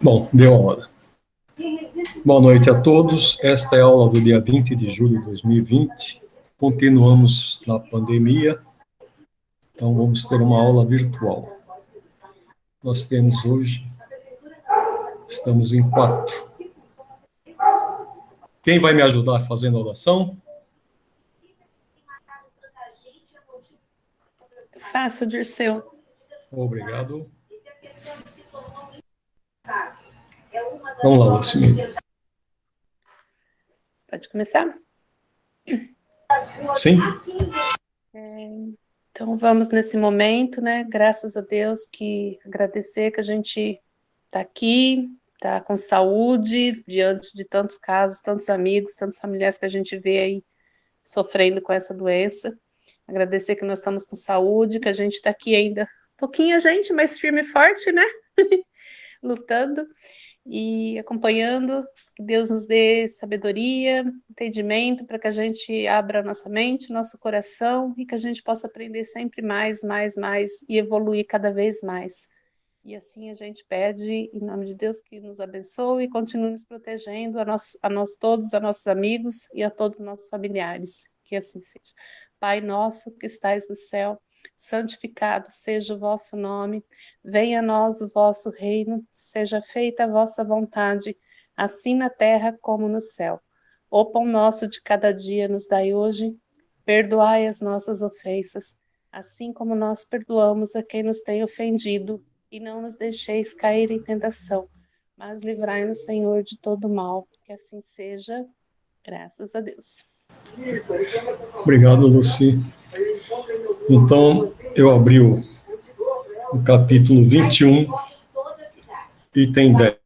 Bom, deu a hora. Boa noite a todos. Esta é a aula do dia 20 de julho de 2020. Continuamos na pandemia, então vamos ter uma aula virtual. Nós temos hoje, estamos em 4. Quem vai me ajudar fazendo a oração? Faço, Dirceu. Obrigado. Vamos lá, Lucimília. Pode começar? Sim? Então vamos nesse momento, né? Graças a Deus, agradecer que a gente está aqui, está com saúde, diante de tantos casos, tantos amigos, tantos familiares que a gente vê aí sofrendo com essa doença. Agradecer que nós estamos com saúde, que a gente está aqui ainda, pouquinha gente, mas firme e forte, né? Lutando e acompanhando. Que Deus nos dê sabedoria, entendimento, para que a gente abra nossa mente, nosso coração, e que a gente possa aprender sempre mais, mais, mais, e evoluir cada vez mais. E assim a gente pede, em nome de Deus, que nos abençoe e continue nos protegendo, a nós todos, a nossos amigos e a todos os nossos familiares. Que assim seja. Pai nosso que estais no céu, santificado seja o vosso nome, venha a nós o vosso reino, seja feita a vossa vontade, assim na terra como no céu. O pão nosso de cada dia nos dai hoje, perdoai as nossas ofensas, assim como nós perdoamos a quem nos tem ofendido, e não nos deixeis cair em tentação, mas livrai-nos, Senhor, de todo mal. Que assim seja, graças a Deus. Obrigado, Luci. Então, eu abri o capítulo 21, item 10.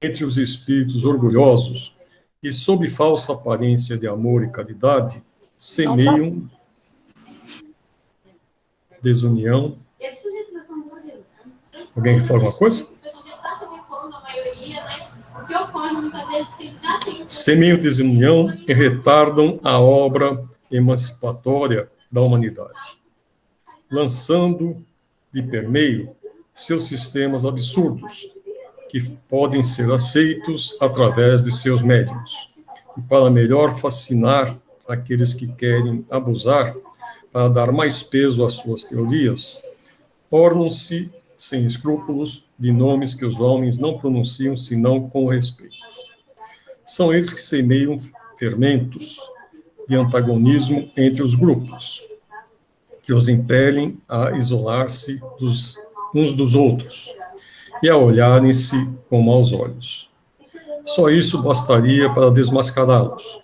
Entre os espíritos orgulhosos, que sob falsa aparência de amor e caridade, semeiam desunião. Alguém quer falar alguma coisa? Semeiam desunião e retardam a obra emancipatória da humanidade, lançando de permeio seus sistemas absurdos, que podem ser aceitos através de seus médiuns, e para melhor fascinar aqueles que querem abusar, para dar mais peso às suas teorias, ornam-se sem escrúpulos de nomes que os homens não pronunciam senão com respeito. São eles que semeiam fermentos de antagonismo entre os grupos, que os impelem a isolar-se uns dos outros e a olharem-se com maus olhos. Só isso bastaria para desmascará-los,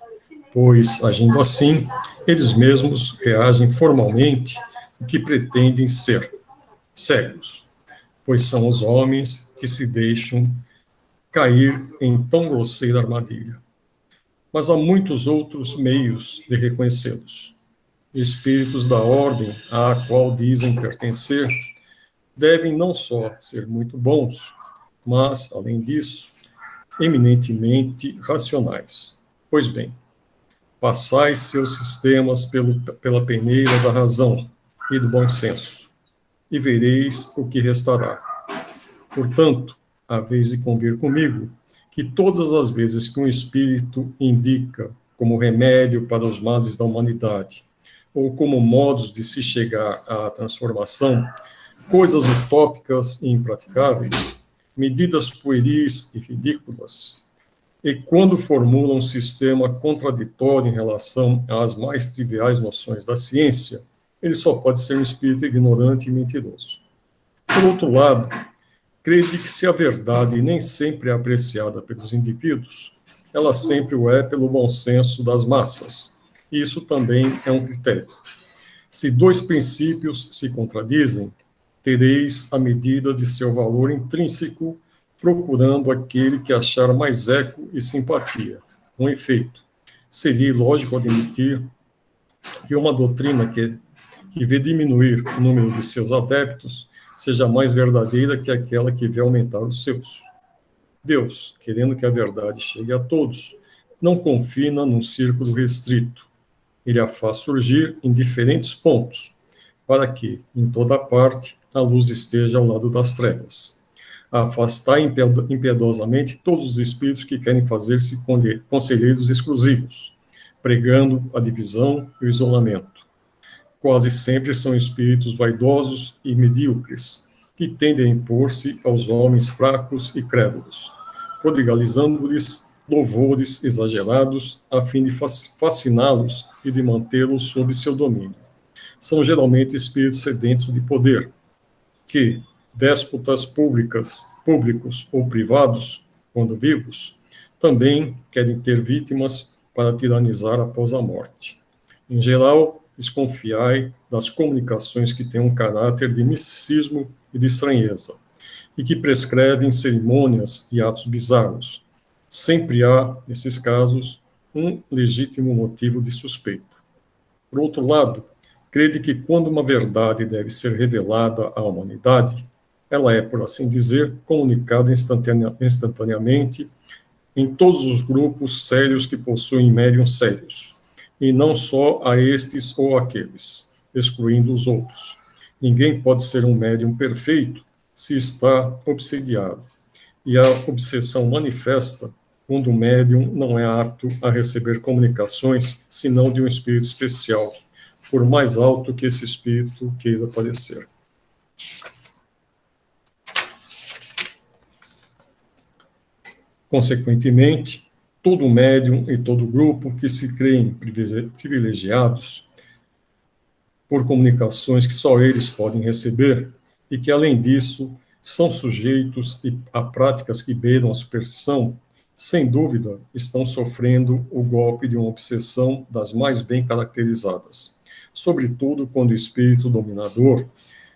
pois, agindo assim, eles mesmos reagem formalmente o que pretendem ser, cegos, pois são os homens que se deixam cair em tão grosseira armadilha. Mas há muitos outros meios de reconhecê-los. Espíritos da ordem à qual dizem pertencer devem não só ser muito bons, mas, além disso, eminentemente racionais. Pois bem, passai seus sistemas pela peneira da razão e do bom senso, e vereis o que restará. Portanto, haveis de convir comigo que todas as vezes que um espírito indica como remédio para os males da humanidade, ou como modos de se chegar à transformação, coisas utópicas e impraticáveis, medidas pueris e ridículas, e quando formula um sistema contraditório em relação às mais triviais noções da ciência, ele só pode ser um espírito ignorante e mentiroso. Por outro lado, crede que se a verdade nem sempre é apreciada pelos indivíduos, ela sempre o é pelo bom senso das massas. Isso também é um critério. Se dois princípios se contradizem, tereis a medida de seu valor intrínseco, procurando aquele que achar mais eco e simpatia. Com efeito, seria ilógico admitir que uma doutrina que vê diminuir o número de seus adeptos seja mais verdadeira que aquela que vê aumentar os seus. Deus, querendo que a verdade chegue a todos, não confina num círculo restrito. Ele a faz surgir em diferentes pontos, para que, em toda parte, a luz esteja ao lado das trevas. A afastar impiedosamente todos os espíritos que querem fazer-se conselheiros exclusivos, pregando a divisão e o isolamento. Quase sempre são espíritos vaidosos e medíocres, que tendem a impor-se aos homens fracos e crédulos, prodigalizando-lhes louvores exagerados a fim de fasciná-los e de mantê-los sob seu domínio. São geralmente espíritos sedentos de poder, que, déspotas públicos ou privados, quando vivos, também querem ter vítimas para tiranizar após a morte. Em geral, desconfiai das comunicações que têm um caráter de misticismo e de estranheza, e que prescrevem cerimônias e atos bizarros. Sempre há, nesses casos, um legítimo motivo de suspeita. Por outro lado, crede que quando uma verdade deve ser revelada à humanidade, ela é, por assim dizer, comunicada instantaneamente em todos os grupos sérios que possuem médiuns sérios, e não só a estes ou aqueles, excluindo os outros. Ninguém pode ser um médium perfeito se está obsediado, e a obsessão manifesta quando o médium não é apto a receber comunicações, senão de um espírito especial, por mais alto que esse espírito queira parecer. Consequentemente, todo médium e todo grupo que se creem privilegiados por comunicações que só eles podem receber e que, além disso, são sujeitos a práticas que beiram a superstição, sem dúvida, estão sofrendo o golpe de uma obsessão das mais bem caracterizadas, sobretudo quando o espírito dominador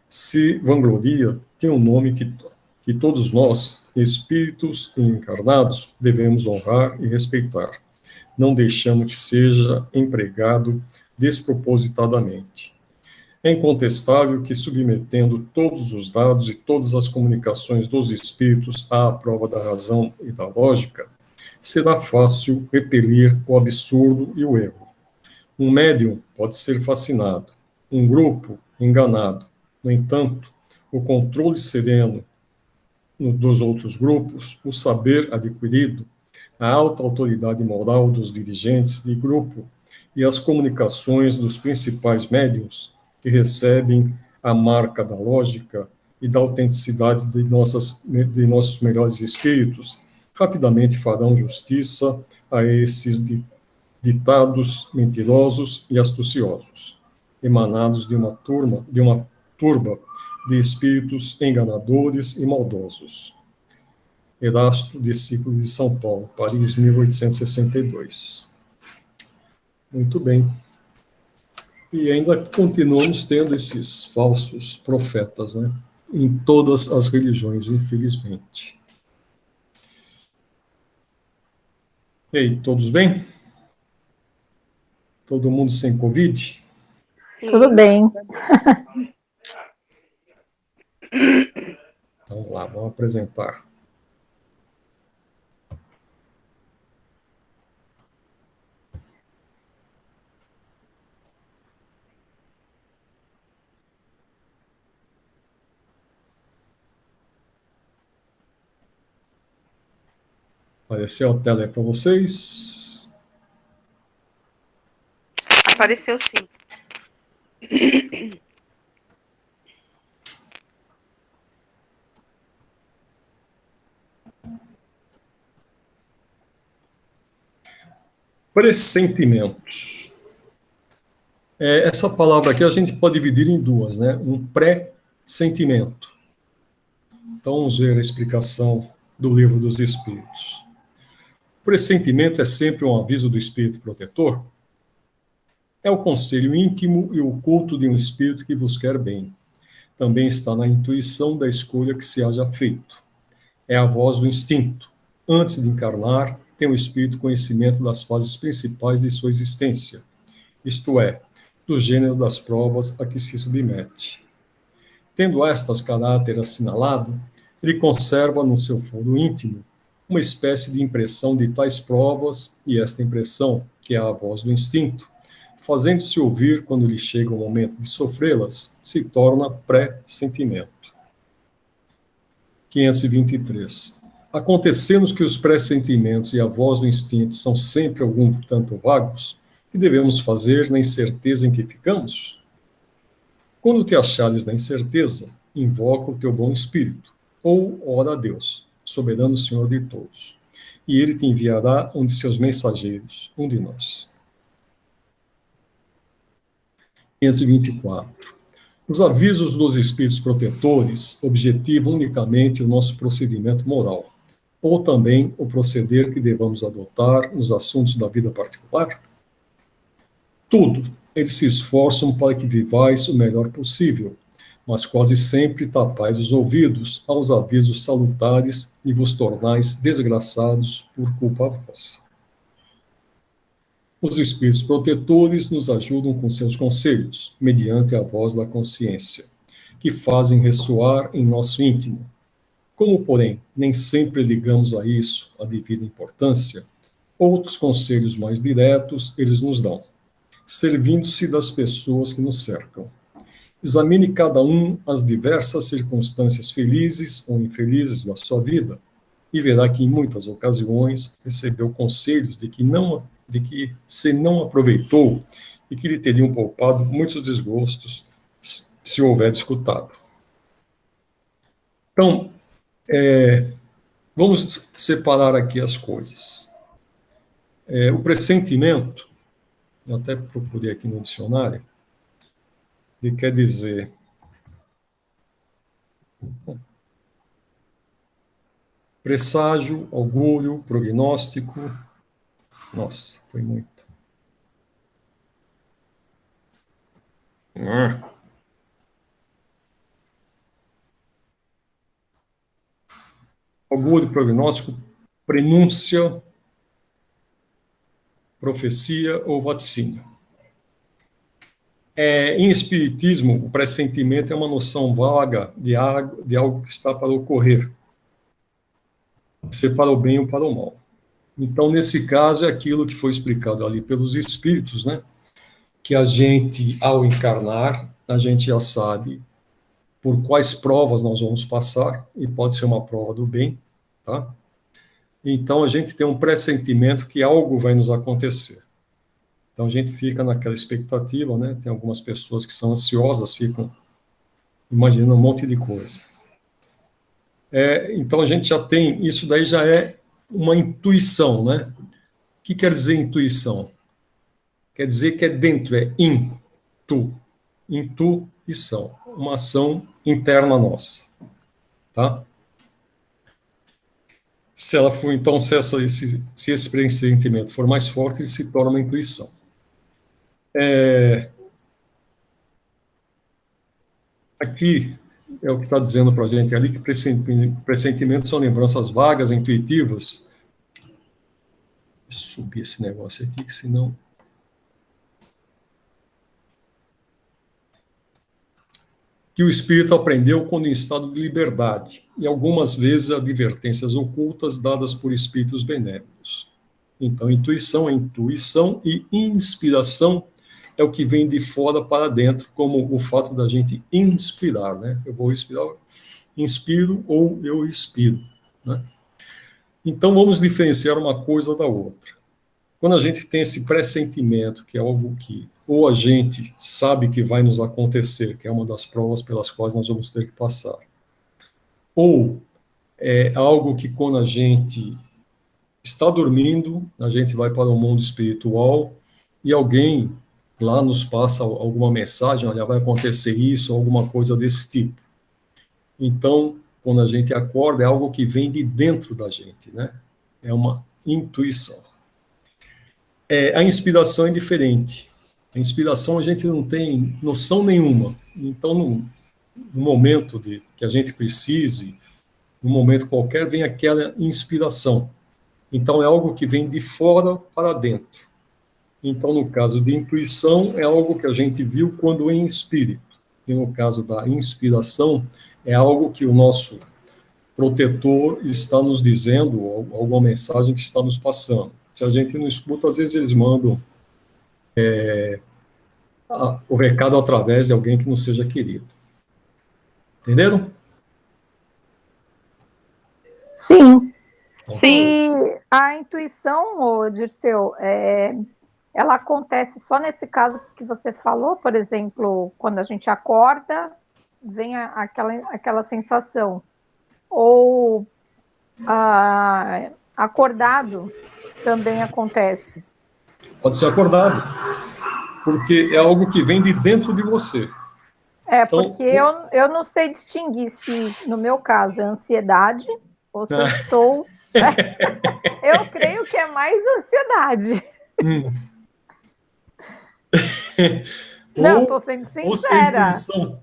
se vangloria de um nome que todos nós, espíritos e encarnados, devemos honrar e respeitar, não deixando que seja empregado despropositadamente. É incontestável que, submetendo todos os dados e todas as comunicações dos espíritos à prova da razão e da lógica, será fácil repelir o absurdo e o erro. Um médium pode ser fascinado, um grupo enganado. No entanto, o controle sereno dos outros grupos, o saber adquirido, a alta autoridade moral dos dirigentes de grupo e as comunicações dos principais médiuns, que recebem a marca da lógica e da autenticidade de nossos melhores espíritos, rapidamente farão justiça a esses ditados mentirosos e astuciosos, emanados de uma turba de espíritos enganadores e maldosos. Erasto, discípulo de São Paulo, Paris, 1862. Muito bem. E ainda continuamos tendo esses falsos profetas, né? Em todas as religiões, infelizmente. E aí, todos bem? Todo mundo sem Covid? Tudo bem. Vamos lá, vamos apresentar. Apareceu a tela aí para vocês? Apareceu sim. Pressentimentos. Essa palavra aqui a gente pode dividir em duas, né? Um pré-sentimento. Então vamos ver a explicação do Livro dos Espíritos. Pressentimento é sempre um aviso do espírito protetor? É o conselho íntimo e oculto de um espírito que vos quer bem. Também está na intuição da escolha que se haja feito. É a voz do instinto. Antes de encarnar, tem o espírito conhecimento das fases principais de sua existência, isto é, do gênero das provas a que se submete. Tendo estas caráter assinalado, ele conserva no seu fundo íntimo uma espécie de impressão de tais provas, e esta impressão, que é a voz do instinto, fazendo-se ouvir quando lhe chega o momento de sofrê-las, se torna pré-sentimento. 523. Acontecendo que os pré-sentimentos e a voz do instinto são sempre algum tanto vagos, que devemos fazer na incerteza em que ficamos? Quando te achares na incerteza, invoca o teu bom espírito, ou ora a Deus, soberano Senhor de todos, e ele te enviará um de seus mensageiros, um de nós. 524. Os avisos dos espíritos protetores objetivam unicamente o nosso procedimento moral, ou também o proceder que devamos adotar nos assuntos da vida particular? Tudo. Eles se esforçam para que vivais o melhor possível, mas quase sempre tapais os ouvidos aos avisos salutares e vos tornais desgraçados por culpa vossa. Os espíritos protetores nos ajudam com seus conselhos, mediante a voz da consciência, que fazem ressoar em nosso íntimo. Como, porém, nem sempre ligamos a isso a devida importância, outros conselhos mais diretos eles nos dão, servindo-se das pessoas que nos cercam. Examine cada um as diversas circunstâncias felizes ou infelizes da sua vida e verá que em muitas ocasiões recebeu conselhos de que se não aproveitou e que lhe teriam poupado muitos desgostos se houver escutado. Então, vamos separar aqui as coisas. O pressentimento, eu até procurei aqui no dicionário, ele quer dizer presságio, augúrio, prognóstico. Nossa, foi muito. Augúrio, prognóstico, prenúncia, profecia ou vaticínio. Em espiritismo, o pressentimento é uma noção vaga de algo que está para ocorrer, ser para o bem ou para o mal. Então, nesse caso, é aquilo que foi explicado ali pelos espíritos, né? Que a gente, ao encarnar, a gente já sabe por quais provas nós vamos passar, e pode ser uma prova do bem, tá? Então, a gente tem um pressentimento que algo vai nos acontecer. Então, a gente fica naquela expectativa, né? Tem algumas pessoas que são ansiosas, ficam imaginando um monte de coisa. Então, a gente já tem, isso daí já é uma intuição, né? O que quer dizer intuição? Quer dizer que é dentro, é intuição, uma ação interna nossa, tá? Se ela for, então, se esse pressentimento for mais forte, ele se torna uma intuição. Aqui é o que está dizendo para a gente ali, que pressentimentos são lembranças vagas, intuitivas. Deixa eu subir esse negócio aqui, que senão... que o espírito aprendeu quando em estado de liberdade, e algumas vezes advertências ocultas dadas por espíritos benévolos. Então, intuição é intuição e inspiração é o que vem de fora para dentro, como o fato da gente inspirar, né? Eu vou inspirar, inspiro ou eu expiro, né? Então, vamos diferenciar uma coisa da outra. Quando a gente tem esse pressentimento, que é algo que ou a gente sabe que vai nos acontecer, que é uma das provas pelas quais nós vamos ter que passar, ou é algo que quando a gente está dormindo, a gente vai para o mundo espiritual e alguém lá nos passa alguma mensagem, olha, vai acontecer isso, alguma coisa desse tipo. Então, quando a gente acorda, é algo que vem de dentro da gente, né? É uma intuição. A inspiração é diferente. A inspiração a gente não tem noção nenhuma. Então, no momento que a gente precise, num momento qualquer, vem aquela inspiração. Então, é algo que vem de fora para dentro. Então, no caso de intuição, é algo que a gente viu quando em espírito. E no caso da inspiração, é algo que o nosso protetor está nos dizendo, ou alguma mensagem que está nos passando. Se a gente não escuta, às vezes eles mandam o recado através de alguém que não seja querido. Entenderam? Sim. Então, Se a intuição, ô, Dirceu, ela acontece só nesse caso que você falou, por exemplo, quando a gente acorda, vem aquela sensação. Ou acordado também acontece. pode ser acordado, porque é algo que vem de dentro de você. Então, Porque eu não sei distinguir se, no meu caso, é ansiedade ou se eu estou... Eu creio que é mais ansiedade. Não, estou sendo sincera.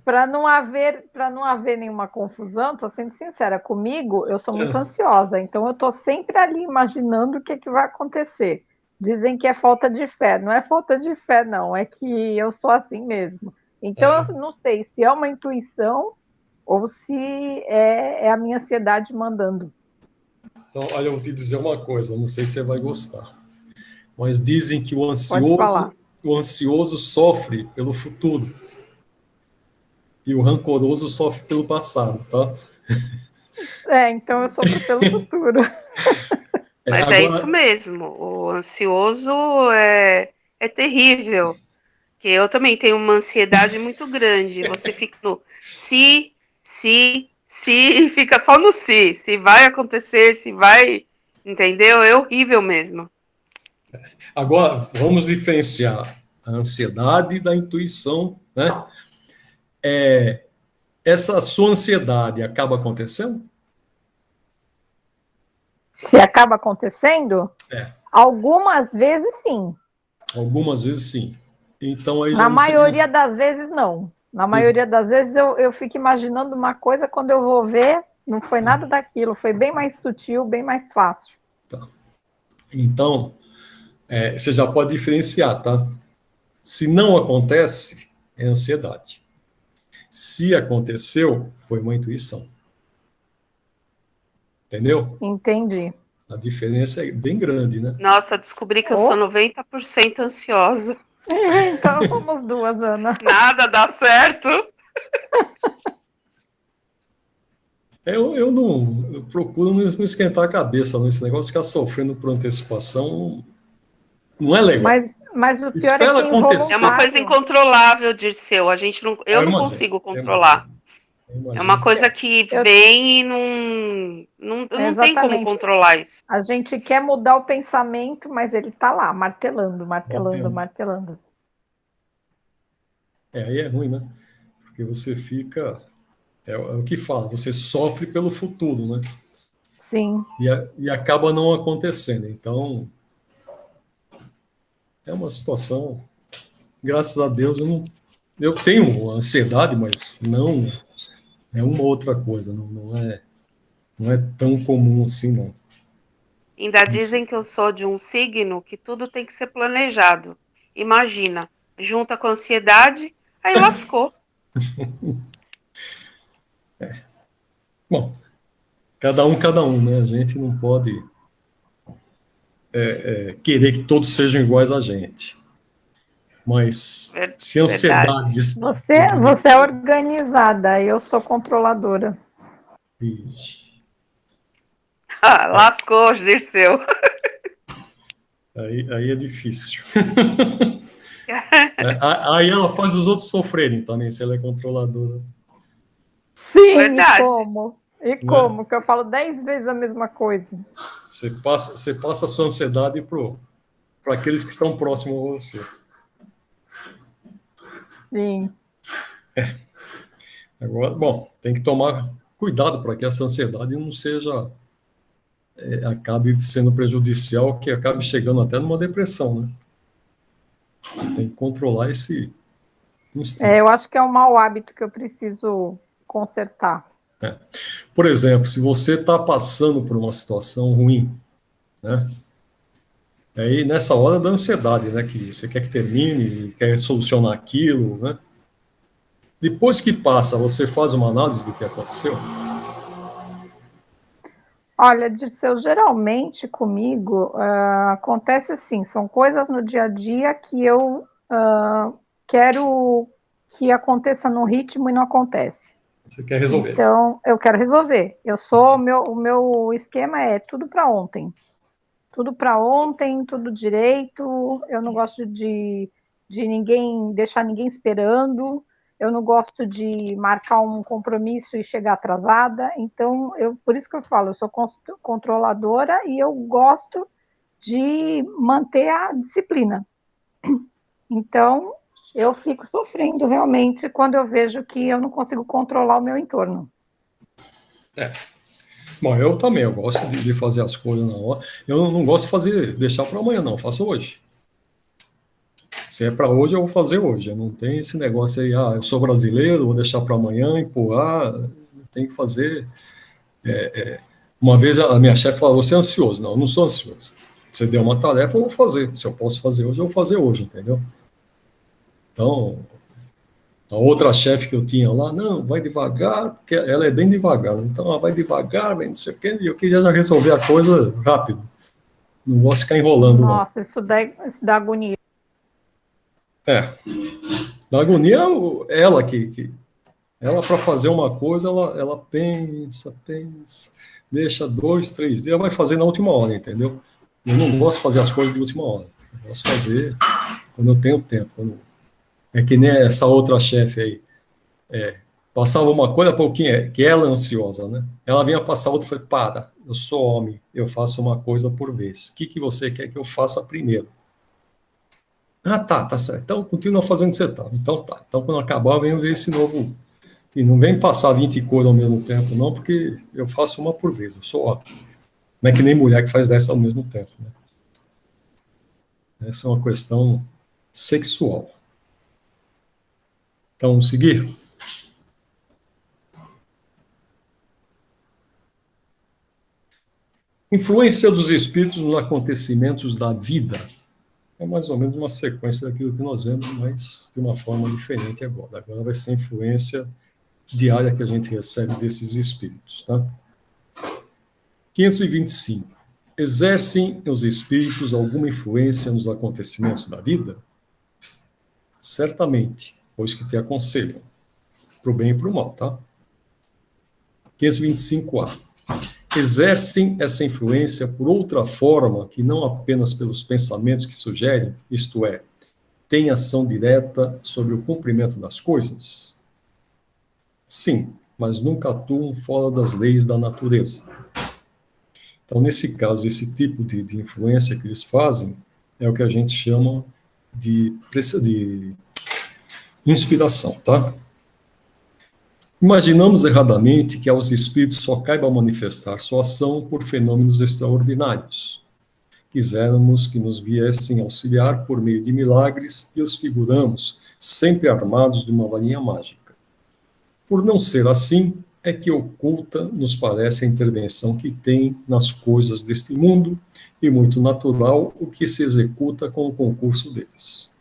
Para não haver nenhuma confusão, estou sendo sincera. Comigo, eu sou muito ansiosa, então eu estou sempre ali imaginando o que vai acontecer. Dizem que é falta de fé. Não é falta de fé, não. É que eu sou assim mesmo. Então, eu não sei se é uma intuição ou se é a minha ansiedade mandando. Então, olha, eu vou te dizer uma coisa, não sei se você vai gostar, mas dizem que o ansioso sofre pelo futuro e o rancoroso sofre pelo passado, tá? Então eu sofro pelo futuro. Mas agora... é isso mesmo, o ansioso é terrível, que eu também tenho uma ansiedade muito grande, você fica no se, e fica só no se vai acontecer, se vai, entendeu? É horrível mesmo. Agora, vamos diferenciar a ansiedade da intuição, né? Essa sua ansiedade acaba acontecendo? Se acaba acontecendo? Algumas vezes, sim. Algumas vezes, sim. Então, aí na maioria das vezes, não. Na maioria das vezes, eu fico imaginando uma coisa, quando eu vou ver, não foi nada daquilo, foi bem mais sutil, bem mais fácil. Tá. Então, você já pode diferenciar, tá? Se não acontece, é ansiedade. Se aconteceu, foi uma intuição. Entendeu? Entendi. A diferença é bem grande, né? Nossa, descobri que eu sou 90% ansiosa. Então somos duas, Ana. Nada dá certo. Eu procuro não esquentar a cabeça nesse negócio, ficar sofrendo por antecipação não é legal. Mas o pior Espera é que acontecer. É uma coisa incontrolável, Dirceu. Eu não consigo controlar. É uma coisa que vem e não tem como controlar isso. A gente quer mudar o pensamento, mas ele está lá, martelando. Aí é ruim, né? Porque você fica... É o que fala, você sofre pelo futuro, né? Sim. E acaba não acontecendo. Então, é uma situação... Graças a Deus, eu tenho ansiedade, mas não é uma outra coisa. Não é tão comum assim, não. Ainda dizem que eu sou de um signo que tudo tem que ser planejado. Imagina, junta com ansiedade, aí lascou. Bom, cada um, né? A gente não pode querer que todos sejam iguais a gente. Mas se a ansiedade... Você é organizada, eu sou controladora. Lascou, Dirceu. Aí é difícil. Aí ela faz os outros sofrerem também, se ela é controladora. Sim, e como? Que eu falo 10 vezes a mesma coisa. Você passa a sua ansiedade para aqueles que estão próximos a você. Sim. Agora, bom, tem que tomar cuidado para que essa ansiedade não seja... acabe sendo prejudicial, que acabe chegando até numa depressão, né? Tem que controlar esse instinto. Eu acho que é um mau hábito que eu preciso consertar. Por exemplo, se você está passando por uma situação ruim, né? Aí nessa hora da ansiedade, né? Que você quer que termine, quer solucionar aquilo, né? Depois que passa, você faz uma análise do que aconteceu? Olha, Dirceu, geralmente comigo acontece assim, são coisas no dia a dia que eu quero que aconteça no ritmo e não acontece. Você quer resolver. Então, eu quero resolver. O meu esquema é tudo para ontem. Tudo para ontem, tudo direito. Eu não gosto de deixar ninguém esperando. Eu não gosto de marcar um compromisso e chegar atrasada. Então, por isso que eu falo, eu sou controladora e eu gosto de manter a disciplina. Então, eu fico sofrendo realmente quando eu vejo que eu não consigo controlar o meu entorno. Bom, eu também, eu gosto de fazer as coisas na hora. Eu não gosto de deixar para amanhã, não, eu faço hoje. Se é para hoje, eu vou fazer hoje. Eu não tem esse negócio aí, eu sou brasileiro, vou deixar para amanhã, empurrar. Tem que fazer. Uma vez a minha chefe falou, você é ansioso. Não, eu não sou ansioso. Você deu uma tarefa, eu vou fazer. Se eu posso fazer hoje, eu vou fazer hoje, entendeu? Então, a outra chefe que eu tinha lá, não, vai devagar, porque ela é bem devagar. Então, ela vai devagar, vai não sei o quê, e eu queria já resolver a coisa rápido. Não gosto de ficar enrolando, não. Nossa, isso dá agonia. Da agonia, ela ela para fazer uma coisa, ela pensa, deixa 2, 3 dias, vai fazer na última hora, entendeu? Eu não gosto de fazer as coisas de última hora. Eu gosto de fazer quando eu tenho tempo. É que nem essa outra chefe aí. Passava uma coisa pouquinho, que ela é ansiosa, né? Ela vinha passar outra e falei, para, eu sou homem, eu faço uma coisa por vez. O que você quer que eu faça primeiro? Tá certo. Então, continua fazendo o que você está. Então, tá. Então, quando acabar, vem ver esse novo. E não vem passar 20 coisas ao mesmo tempo, não, porque eu faço uma por vez. Eu sou homem. Não é que nem mulher que faz 10 ao mesmo tempo, né? Essa é uma questão sexual. Então, seguir. Influência dos espíritos nos acontecimentos da vida. É mais ou menos uma sequência daquilo que nós vemos, mas de uma forma diferente agora. Agora vai ser a influência diária que a gente recebe desses espíritos, tá? 525. Exercem os espíritos alguma influência nos acontecimentos da vida? Certamente, pois que te aconselham, para o bem e para o mal, tá? 525A. Exercem essa influência por outra forma que não apenas pelos pensamentos que sugerem, isto é, têm ação direta sobre o cumprimento das coisas? Sim, mas nunca atuam fora das leis da natureza. Então, nesse caso, esse tipo de influência que eles fazem é o que a gente chama de inspiração, tá? Imaginamos erradamente que aos espíritos só caiba manifestar sua ação por fenômenos extraordinários. Quiséramos que nos viessem auxiliar por meio de milagres e os figuramos sempre armados de uma varinha mágica. Por não ser assim, é que oculta nos parece a intervenção que tem nas coisas deste mundo e muito natural o que se executa com o concurso deles.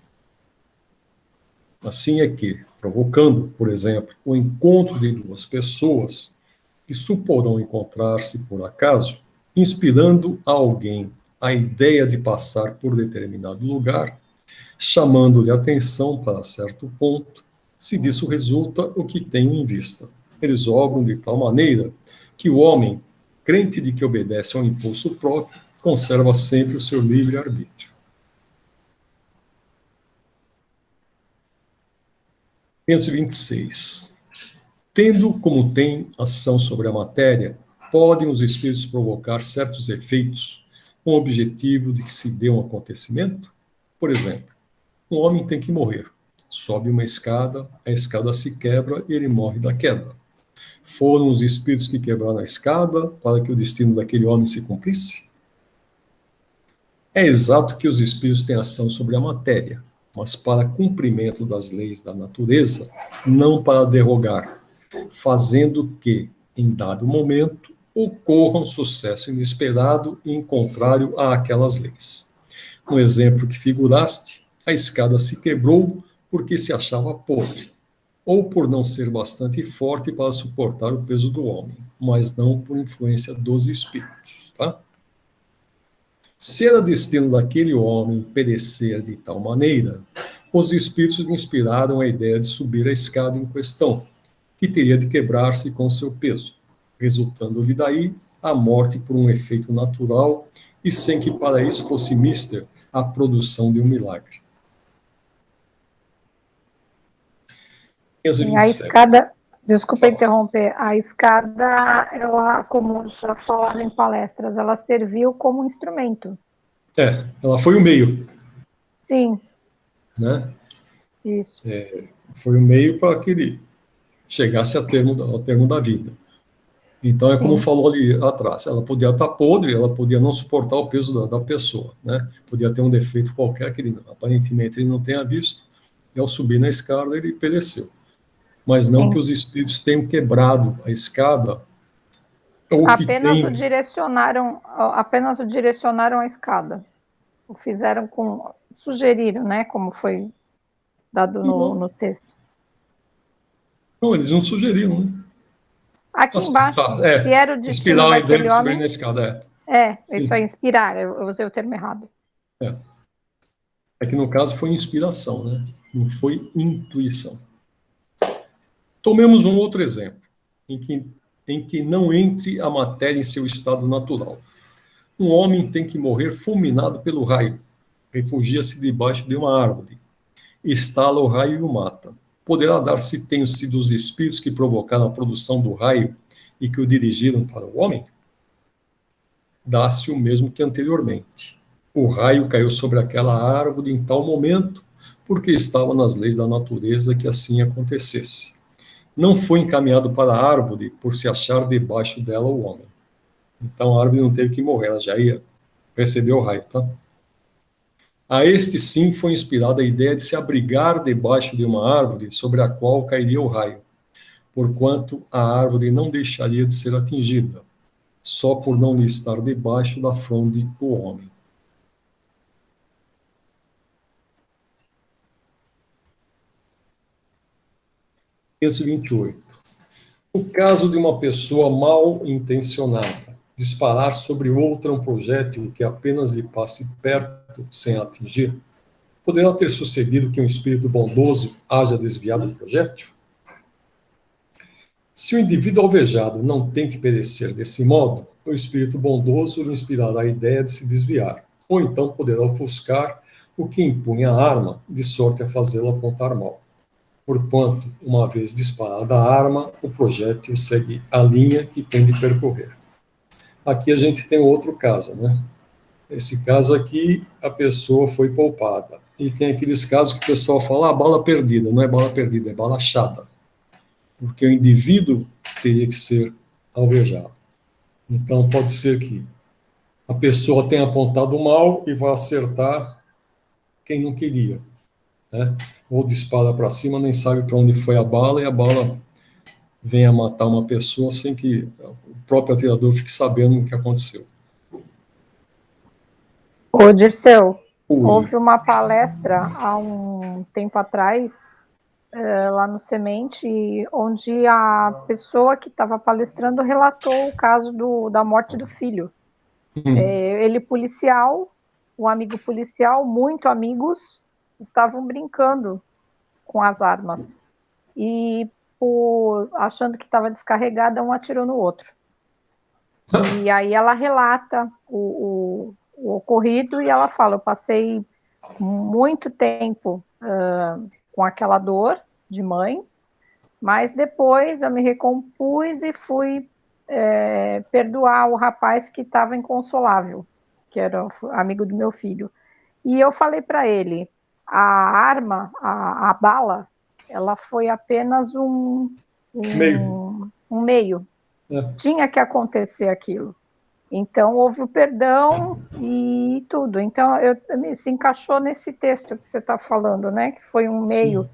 Assim é que, provocando, por exemplo, o encontro de duas pessoas que suporão encontrar-se por acaso, inspirando a alguém a ideia de passar por determinado lugar, chamando-lhe atenção para certo ponto, se disso resulta o que tem em vista. Eles obram de tal maneira que o homem, crente de que obedece ao impulso próprio, conserva sempre o seu livre-arbítrio. 526. Tendo como tem ação sobre a matéria, podem os espíritos provocar certos efeitos com o objetivo de que se dê um acontecimento? Por exemplo, um homem tem que morrer. Sobe uma escada, a escada se quebra e ele morre da queda. Foram os espíritos que quebraram a escada para que o destino daquele homem se cumprisse? É exato que os espíritos têm ação sobre a matéria, mas para cumprimento das leis da natureza, não para derrogar, fazendo que, em dado momento, ocorra um sucesso inesperado e em contrário àquelas leis. No exemplo que figuraste, a escada se quebrou porque se achava podre, ou por não ser bastante forte para suportar o peso do homem. mas não por influência dos espíritos, tá? Se era destino daquele homem perecer de tal maneira, os espíritos lhe inspiraram a ideia de subir a escada em questão, que teria de quebrar-se com seu peso, resultando-lhe daí a morte por um efeito natural e sem que para isso fosse mister a produção de um milagre. A escada, desculpa interromper, a escada, ela, como já falaram em palestras, ela serviu como instrumento. Ela foi o meio. Sim. Né? Isso. Foi o meio para que ele chegasse ao termo da vida. Então, como falou ali atrás, ela podia estar podre, ela podia não suportar o peso da pessoa, né? Podia ter um defeito qualquer que aparentemente ele não tenha visto, e ao subir na escada ele pereceu. Mas não que os espíritos tenham quebrado a escada, ou apenas o direcionaram à escada. O fizeram sugeriram, né, como foi dado no texto. Não, eles não sugeriram, né? Aqui embaixo, se era o destino inspirar a ideia daquele de subir homem... na escada, isso é inspirar, eu usei o termo errado. É que no caso foi inspiração, né? Não foi intuição. Tomemos um outro exemplo, em que não entre a matéria em seu estado natural. Um homem tem que morrer fulminado pelo raio, refugia-se debaixo de uma árvore, estala o raio e o mata. Poderá dar se tenham sido os espíritos que provocaram a produção do raio e que o dirigiram para o homem? Dá-se o mesmo que anteriormente. O raio caiu sobre aquela árvore em tal momento, porque estava nas leis da natureza que assim acontecesse. Não foi encaminhado para a árvore por se achar debaixo dela o homem. Então a árvore não teve que morrer, ela já ia receber o raio, tá? A este sim foi inspirada a ideia de se abrigar debaixo de uma árvore sobre a qual cairia o raio, porquanto a árvore não deixaria de ser atingida, só por não lhe estar debaixo da fronde o homem. O caso de uma pessoa mal intencionada disparar sobre outra um projétil que apenas lhe passe perto sem atingir, poderá ter sucedido que um espírito bondoso haja desviado o projétil? Se o indivíduo alvejado não tem que perecer desse modo, o espírito bondoso lhe inspirará a ideia de se desviar, ou então poderá ofuscar o que impunha a arma, de sorte a fazê-lo apontar mal. Porquanto, uma vez disparada a arma, o projétil segue a linha que tem de percorrer. Aqui a gente tem outro caso, né? Esse caso aqui, a pessoa foi poupada. E tem aqueles casos que o pessoal fala, bala perdida. Não é bala perdida, é bala achada. Porque o indivíduo teria que ser alvejado. Então, pode ser que a pessoa tenha apontado mal e vai acertar quem não queria, né? Ou dispara para cima, nem sabe para onde foi a bala, e a bala vem a matar uma pessoa sem que o próprio atirador fique sabendo o que aconteceu. Ô, Dirceu, houve uma palestra há um tempo atrás, lá no Semente, onde a pessoa que estava palestrando relatou o caso da morte do filho. Ele policial, um amigo policial, muito amigos, estavam brincando com as armas. E, achando que estava descarregada, um atirou no outro. E aí ela relata o ocorrido e ela fala, eu passei muito tempo com aquela dor de mãe, mas depois eu me recompus e fui perdoar o rapaz que estava inconsolável, que era amigo do meu filho. E eu falei para ele, a arma, a bala, ela foi apenas um meio. Tinha que acontecer aquilo. Então, houve o perdão e tudo. Então, se encaixou nesse texto que você está falando, né? Que foi um meio. Sim.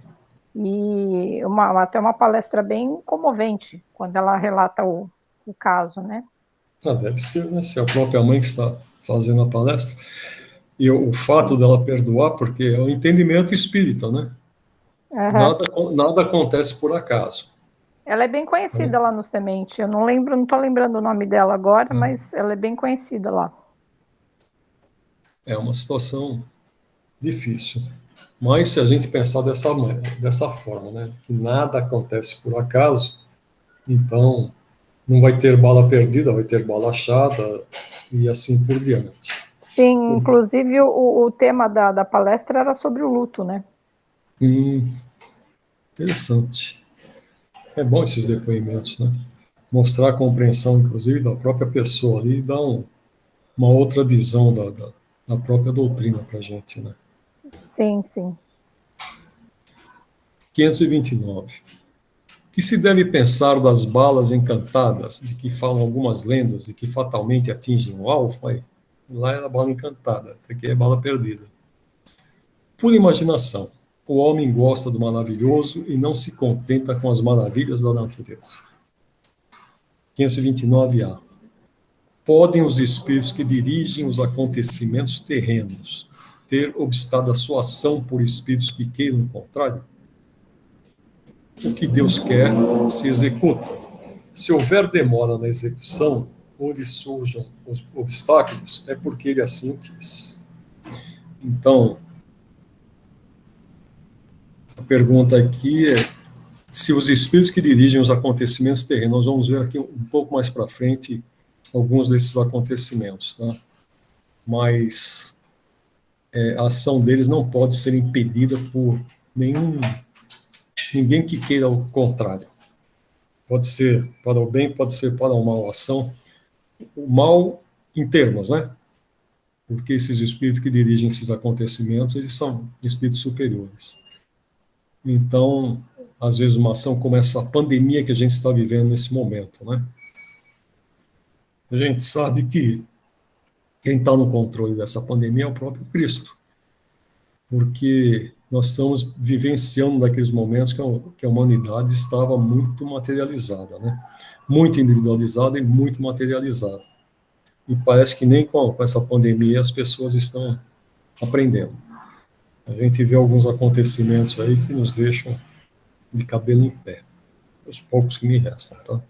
E até uma palestra bem comovente, quando ela relata o caso, né? Deve ser, né? Se é a própria mãe que está fazendo a palestra. E o fato dela perdoar, porque é o entendimento espírita, né? Nada acontece por acaso. Ela é bem conhecida lá no Semente. Eu não estou lembrando o nome dela agora, mas ela é bem conhecida lá. É uma situação difícil. Mas se a gente pensar dessa forma, né, que nada acontece por acaso, então não vai ter bala perdida, vai ter bala achada e assim por diante. Sim, inclusive o tema da palestra era sobre o luto, né? Interessante. É bom esses depoimentos, né? Mostrar a compreensão, inclusive, da própria pessoa ali e dar uma outra visão da própria doutrina para a gente, né? Sim, sim. 529. Que se deve pensar das balas encantadas, de que falam algumas lendas e que fatalmente atingem o alvo? Aí, lá era bala encantada, aqui é bala perdida. Por imaginação, o homem gosta do maravilhoso e não se contenta com as maravilhas da natureza. 529A. Podem os espíritos que dirigem os acontecimentos terrenos ter obstado a sua ação por espíritos que queiram o contrário? O que Deus quer se executa. Se houver demora na execução, onde surjam os obstáculos, é porque ele assim o quis. Então, a pergunta aqui é se os espíritos que dirigem os acontecimentos terrenos, nós vamos ver aqui um pouco mais para frente alguns desses acontecimentos, tá? Mas a ação deles não pode ser impedida por ninguém que queira o contrário. Pode ser para o bem, pode ser para o mal. A ação, o mal em termos, né? Porque esses espíritos que dirigem esses acontecimentos, eles são espíritos superiores. Então, às vezes uma ação como essa pandemia que a gente está vivendo nesse momento, né? A gente sabe que quem está no controle dessa pandemia é o próprio Cristo, porque nós estamos vivenciando naqueles momentos que a humanidade estava muito materializada, né? Muito individualizada e muito materializada. E parece que nem com essa pandemia as pessoas estão aprendendo. A gente vê alguns acontecimentos aí que nos deixam de cabelo em pé, os poucos que me restam, tá?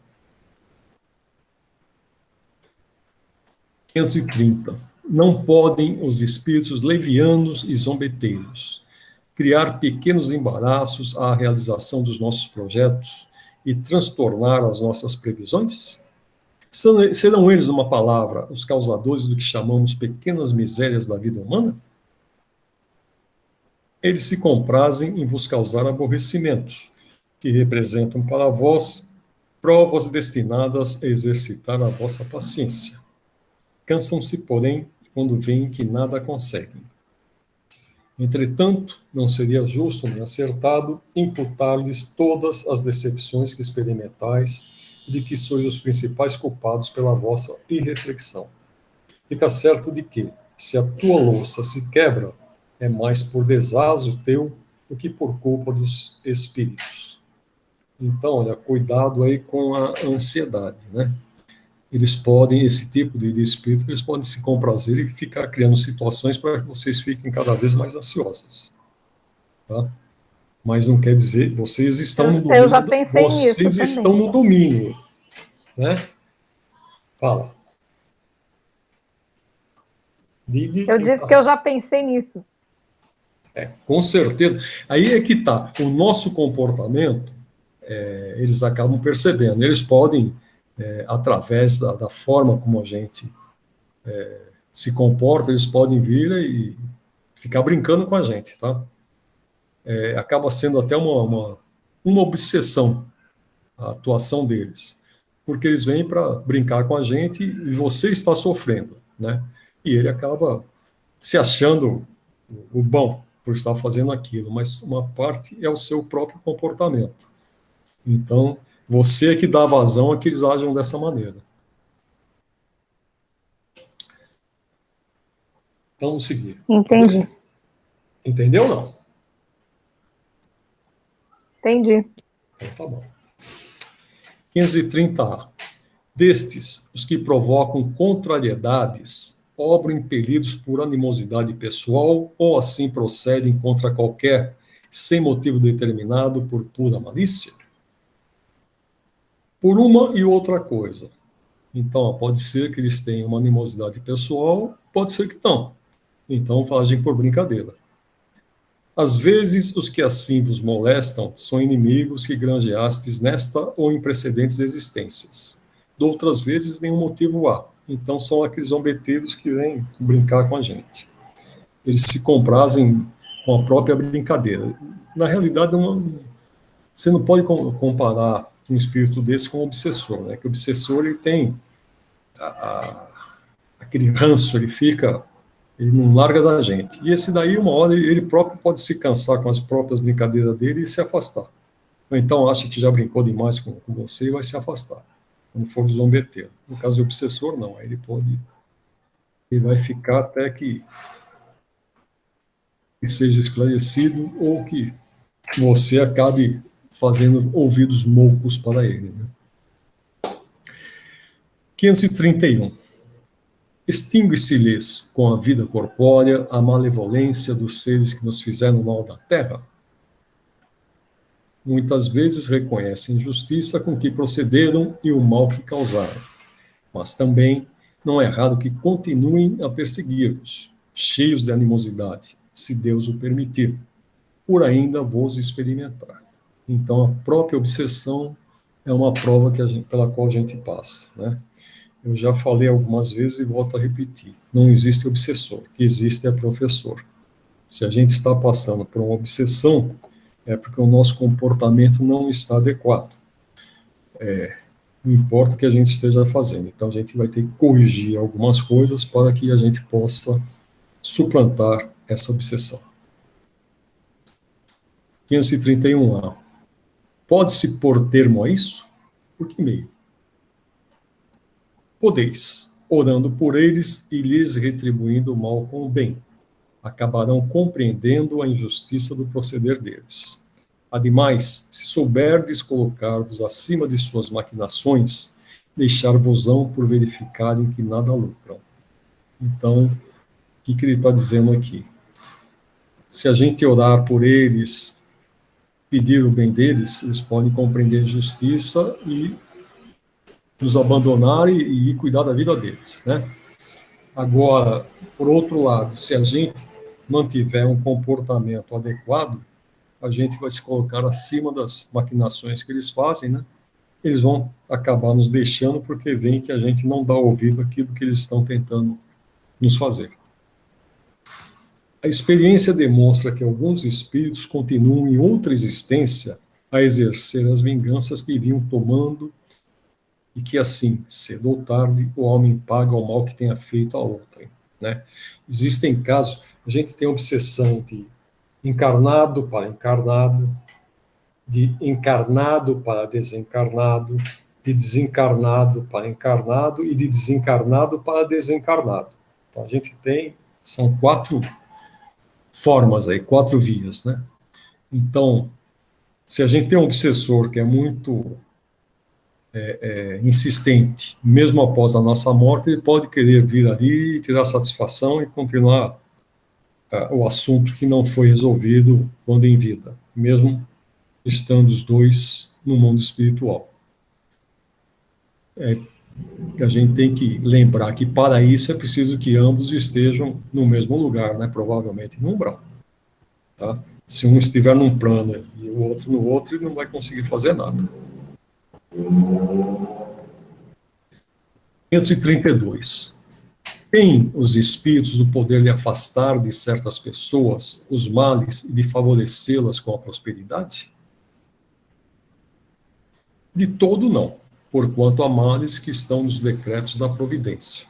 530. Não podem os espíritos levianos e zombeteiros criar pequenos embaraços à realização dos nossos projetos e transtornar as nossas previsões? Serão eles, numa palavra, os causadores do que chamamos pequenas misérias da vida humana? Eles se comprazem em vos causar aborrecimentos, que representam para vós provas destinadas a exercitar a vossa paciência. Cansam-se, porém, quando veem que nada conseguem. Entretanto, não seria justo nem acertado imputar-lhes todas as decepções que experimentais e de que sois os principais culpados pela vossa irreflexão. Fica certo de que, se a tua louça se quebra, é mais por desazo teu do que por culpa dos espíritos. Então, olha, cuidado aí com a ansiedade, né? Esse tipo de espírito, eles podem se comprazer e ficar criando situações para que vocês fiquem cada vez mais ansiosas, tá? Mas não quer dizer, vocês estão no domínio. Eu já pensei nisso vocês também. estão no domínio, né? Fala. Eu disse que eu já pensei nisso. Com certeza. Aí é que está. O nosso comportamento, eles acabam percebendo. Eles podem, através da forma como a gente se comporta, eles podem vir e ficar brincando com a gente, tá? Acaba sendo até uma obsessão a atuação deles, porque eles vêm para brincar com a gente e você está sofrendo, né? E ele acaba se achando o bom por estar fazendo aquilo, mas uma parte é o seu próprio comportamento. Então, você é que dá vazão a que eles agem dessa maneira. Então, vamos seguir. Entendi. Entendeu ou não? Entendi. Então, tá bom. 530A. Destes, os que provocam contrariedades, obram impelidos por animosidade pessoal ou assim procedem contra qualquer, sem motivo determinado, por pura malícia? por uma e outra coisa. Então, pode ser que eles tenham uma animosidade pessoal, pode ser que não. Então, agem por brincadeira. Às vezes, os que assim vos molestam são inimigos que granjeastes nesta ou em precedentes existências. De outras vezes, nenhum motivo há. Então, são aqueles zombeteiros que vêm brincar com a gente. Eles se comprazem com a própria brincadeira. Na realidade, você não pode comparar um espírito desse com um obsessor, né? Que o obsessor, ele tem aquele ranço, ele não larga da gente. E esse daí, uma hora, ele próprio pode se cansar com as próprias brincadeiras dele e se afastar. Ou então acha que já brincou demais com você e vai se afastar, quando for do zombeteiro. No caso do obsessor, não. Aí ele vai ficar até que seja esclarecido ou que você acabe fazendo ouvidos moucos para ele. Né? 531. Extingue-se-lhes com a vida corpórea a malevolência dos seres que nos fizeram mal da terra? Muitas vezes reconhecem a injustiça com que procederam e o mal que causaram, mas também não é raro que continuem a perseguir-vos, cheios de animosidade, se Deus o permitir, por ainda vos experimentar. Então, a própria obsessão é uma prova pela qual a gente passa, né? Eu já falei algumas vezes e volto a repetir. Não existe obsessor, o que existe é professor. Se a gente está passando por uma obsessão, é porque o nosso comportamento não está adequado. Não importa o que a gente esteja fazendo. Então, a gente vai ter que corrigir algumas coisas para que a gente possa suplantar essa obsessão. 531A. Pode-se pôr termo a isso? Por que meio? Podeis, orando por eles e lhes retribuindo o mal com o bem. Acabarão compreendendo a injustiça do proceder deles. Ademais, se souberdes colocar-vos acima de suas maquinações, deixar-vos-ão por verificarem que nada lucram. Então, o que ele está dizendo aqui? Se a gente orar por eles, pedir o bem deles, eles podem compreender a injustiça e nos abandonar e cuidar da vida deles, né? Agora, por outro lado, se a gente mantiver um comportamento adequado, a gente vai se colocar acima das maquinações que eles fazem, né? Eles vão acabar nos deixando porque veem que a gente não dá ouvido àquilo que eles estão tentando nos fazer. A experiência demonstra que alguns espíritos continuam em outra existência a exercer as vinganças que vinham tomando e que assim, cedo ou tarde, o homem paga o mal que tenha feito a outrem, né? Existem casos, a gente tem obsessão de encarnado para encarnado, de encarnado para desencarnado, de desencarnado para encarnado e de desencarnado para desencarnado. Então, a gente tem, são 4 formas aí, 4 vias, né? Então, se a gente tem um obsessor que é muito insistente, mesmo após a nossa morte, ele pode querer vir ali, tirar satisfação e continuar o assunto que não foi resolvido quando em vida, mesmo estando os dois no mundo espiritual. A gente tem que lembrar que para isso é preciso que ambos estejam no mesmo lugar, né? Provavelmente no umbral. Tá? Se um estiver num plano e o outro no outro, ele não vai conseguir fazer nada. 532. Têm os espíritos o poder de afastar de certas pessoas os males e de favorecê-las com a prosperidade? De todo não, porquanto há males que estão nos decretos da providência.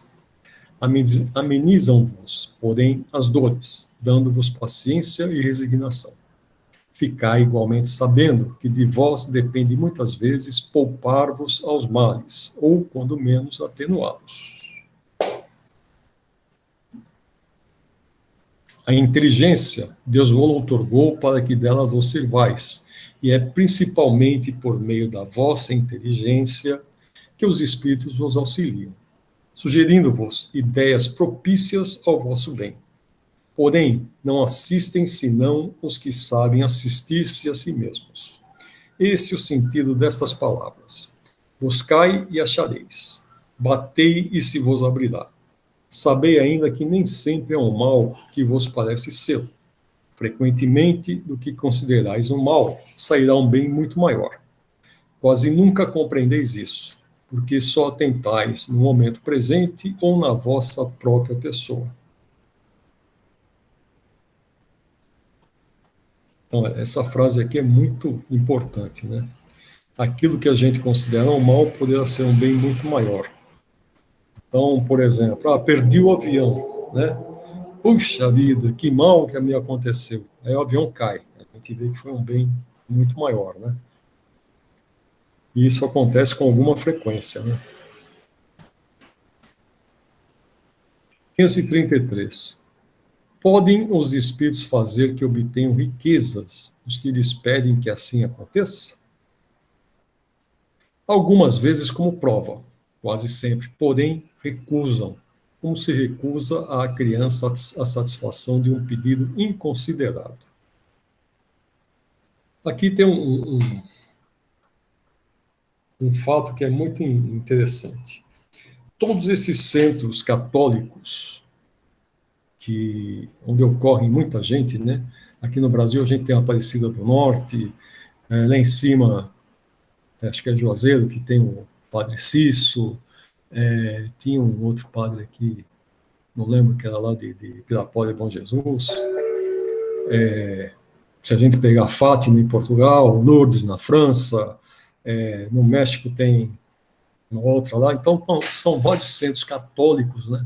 Amenizam-vos, porém, as dores, dando-vos paciência e resignação. Ficai igualmente sabendo que de vós depende muitas vezes poupar-vos aos males, ou, quando menos, atenuá-los. A inteligência Deus vos outorgou para que dela vos servais, e é principalmente por meio da vossa inteligência que os espíritos vos auxiliam, sugerindo-vos ideias propícias ao vosso bem. Porém, não assistem senão os que sabem assistir-se a si mesmos. Esse é o sentido destas palavras. Buscai e achareis. Batei e se vos abrirá. Sabei ainda que nem sempre é um mal que vos parece ser. Frequentemente, do que considerais um mal, sairá um bem muito maior. Quase nunca compreendeis isso, porque só atentais no momento presente ou na vossa própria pessoa. Então, essa frase aqui é muito importante, né? Aquilo que a gente considera um mal poderá ser um bem muito maior. Então, por exemplo, perdi o avião, né? Puxa vida, que mal que me aconteceu. Aí o avião cai. A gente vê que foi um bem muito maior, né? E isso acontece com alguma frequência, né? 533. Podem os espíritos fazer que obtenham riquezas os que lhes pedem que assim aconteça? Algumas vezes como prova, quase sempre, porém recusam, como se recusa à criança a satisfação de um pedido inconsiderado. Aqui tem um fato que é muito interessante. Todos esses centros católicos, onde ocorre muita gente, né? Aqui no Brasil a gente tem a Aparecida do Norte, lá em cima, acho que é Juazeiro, que tem o Padre Cício, tinha um outro padre aqui, não lembro, que era lá de Pirapora e Bom Jesus. Se a gente pegar Fátima em Portugal, Lourdes na França, no México tem uma outra lá. Então, são vários centros católicos, né,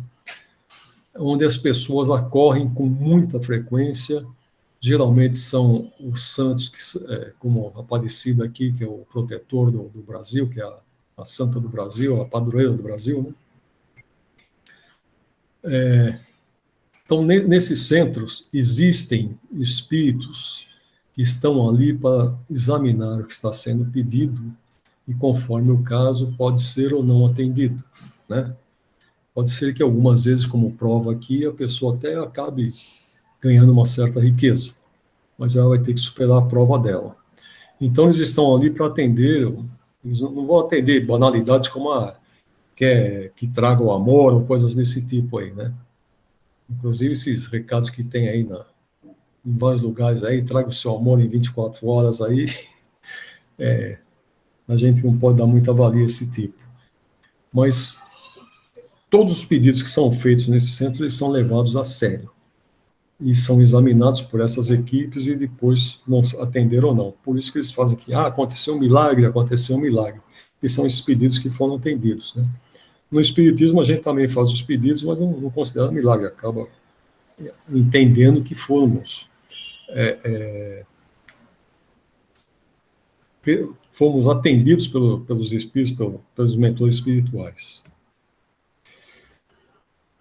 onde as pessoas acorrem com muita frequência. Geralmente são os santos, como a Aparecida aqui, que é o protetor do Brasil, que é a santa do Brasil, a padroeira do Brasil, né? Então, nesses centros, existem espíritos que estão ali para examinar o que está sendo pedido e, conforme o caso, pode ser ou não atendido, né? Pode ser que algumas vezes, como prova aqui, a pessoa até acabe ganhando uma certa riqueza, mas ela vai ter que superar a prova dela. Então, eles estão ali para atender, eles não vão atender banalidades como que traga o amor ou coisas desse tipo aí, né? Inclusive, esses recados que tem aí em vários lugares aí, traga o seu amor em 24 horas aí, a gente não pode dar muita valia a esse tipo. Mas todos os pedidos que são feitos nesse centro, eles são levados a sério e são examinados por essas equipes e depois vão atender ou não. Por isso que eles fazem aqui, aconteceu um milagre, aconteceu um milagre. E são esses pedidos que foram atendidos, né? No Espiritismo, a gente também faz os pedidos, mas não considera milagre, acaba entendendo que fomos atendidos pelos espíritos, pelos mentores espirituais.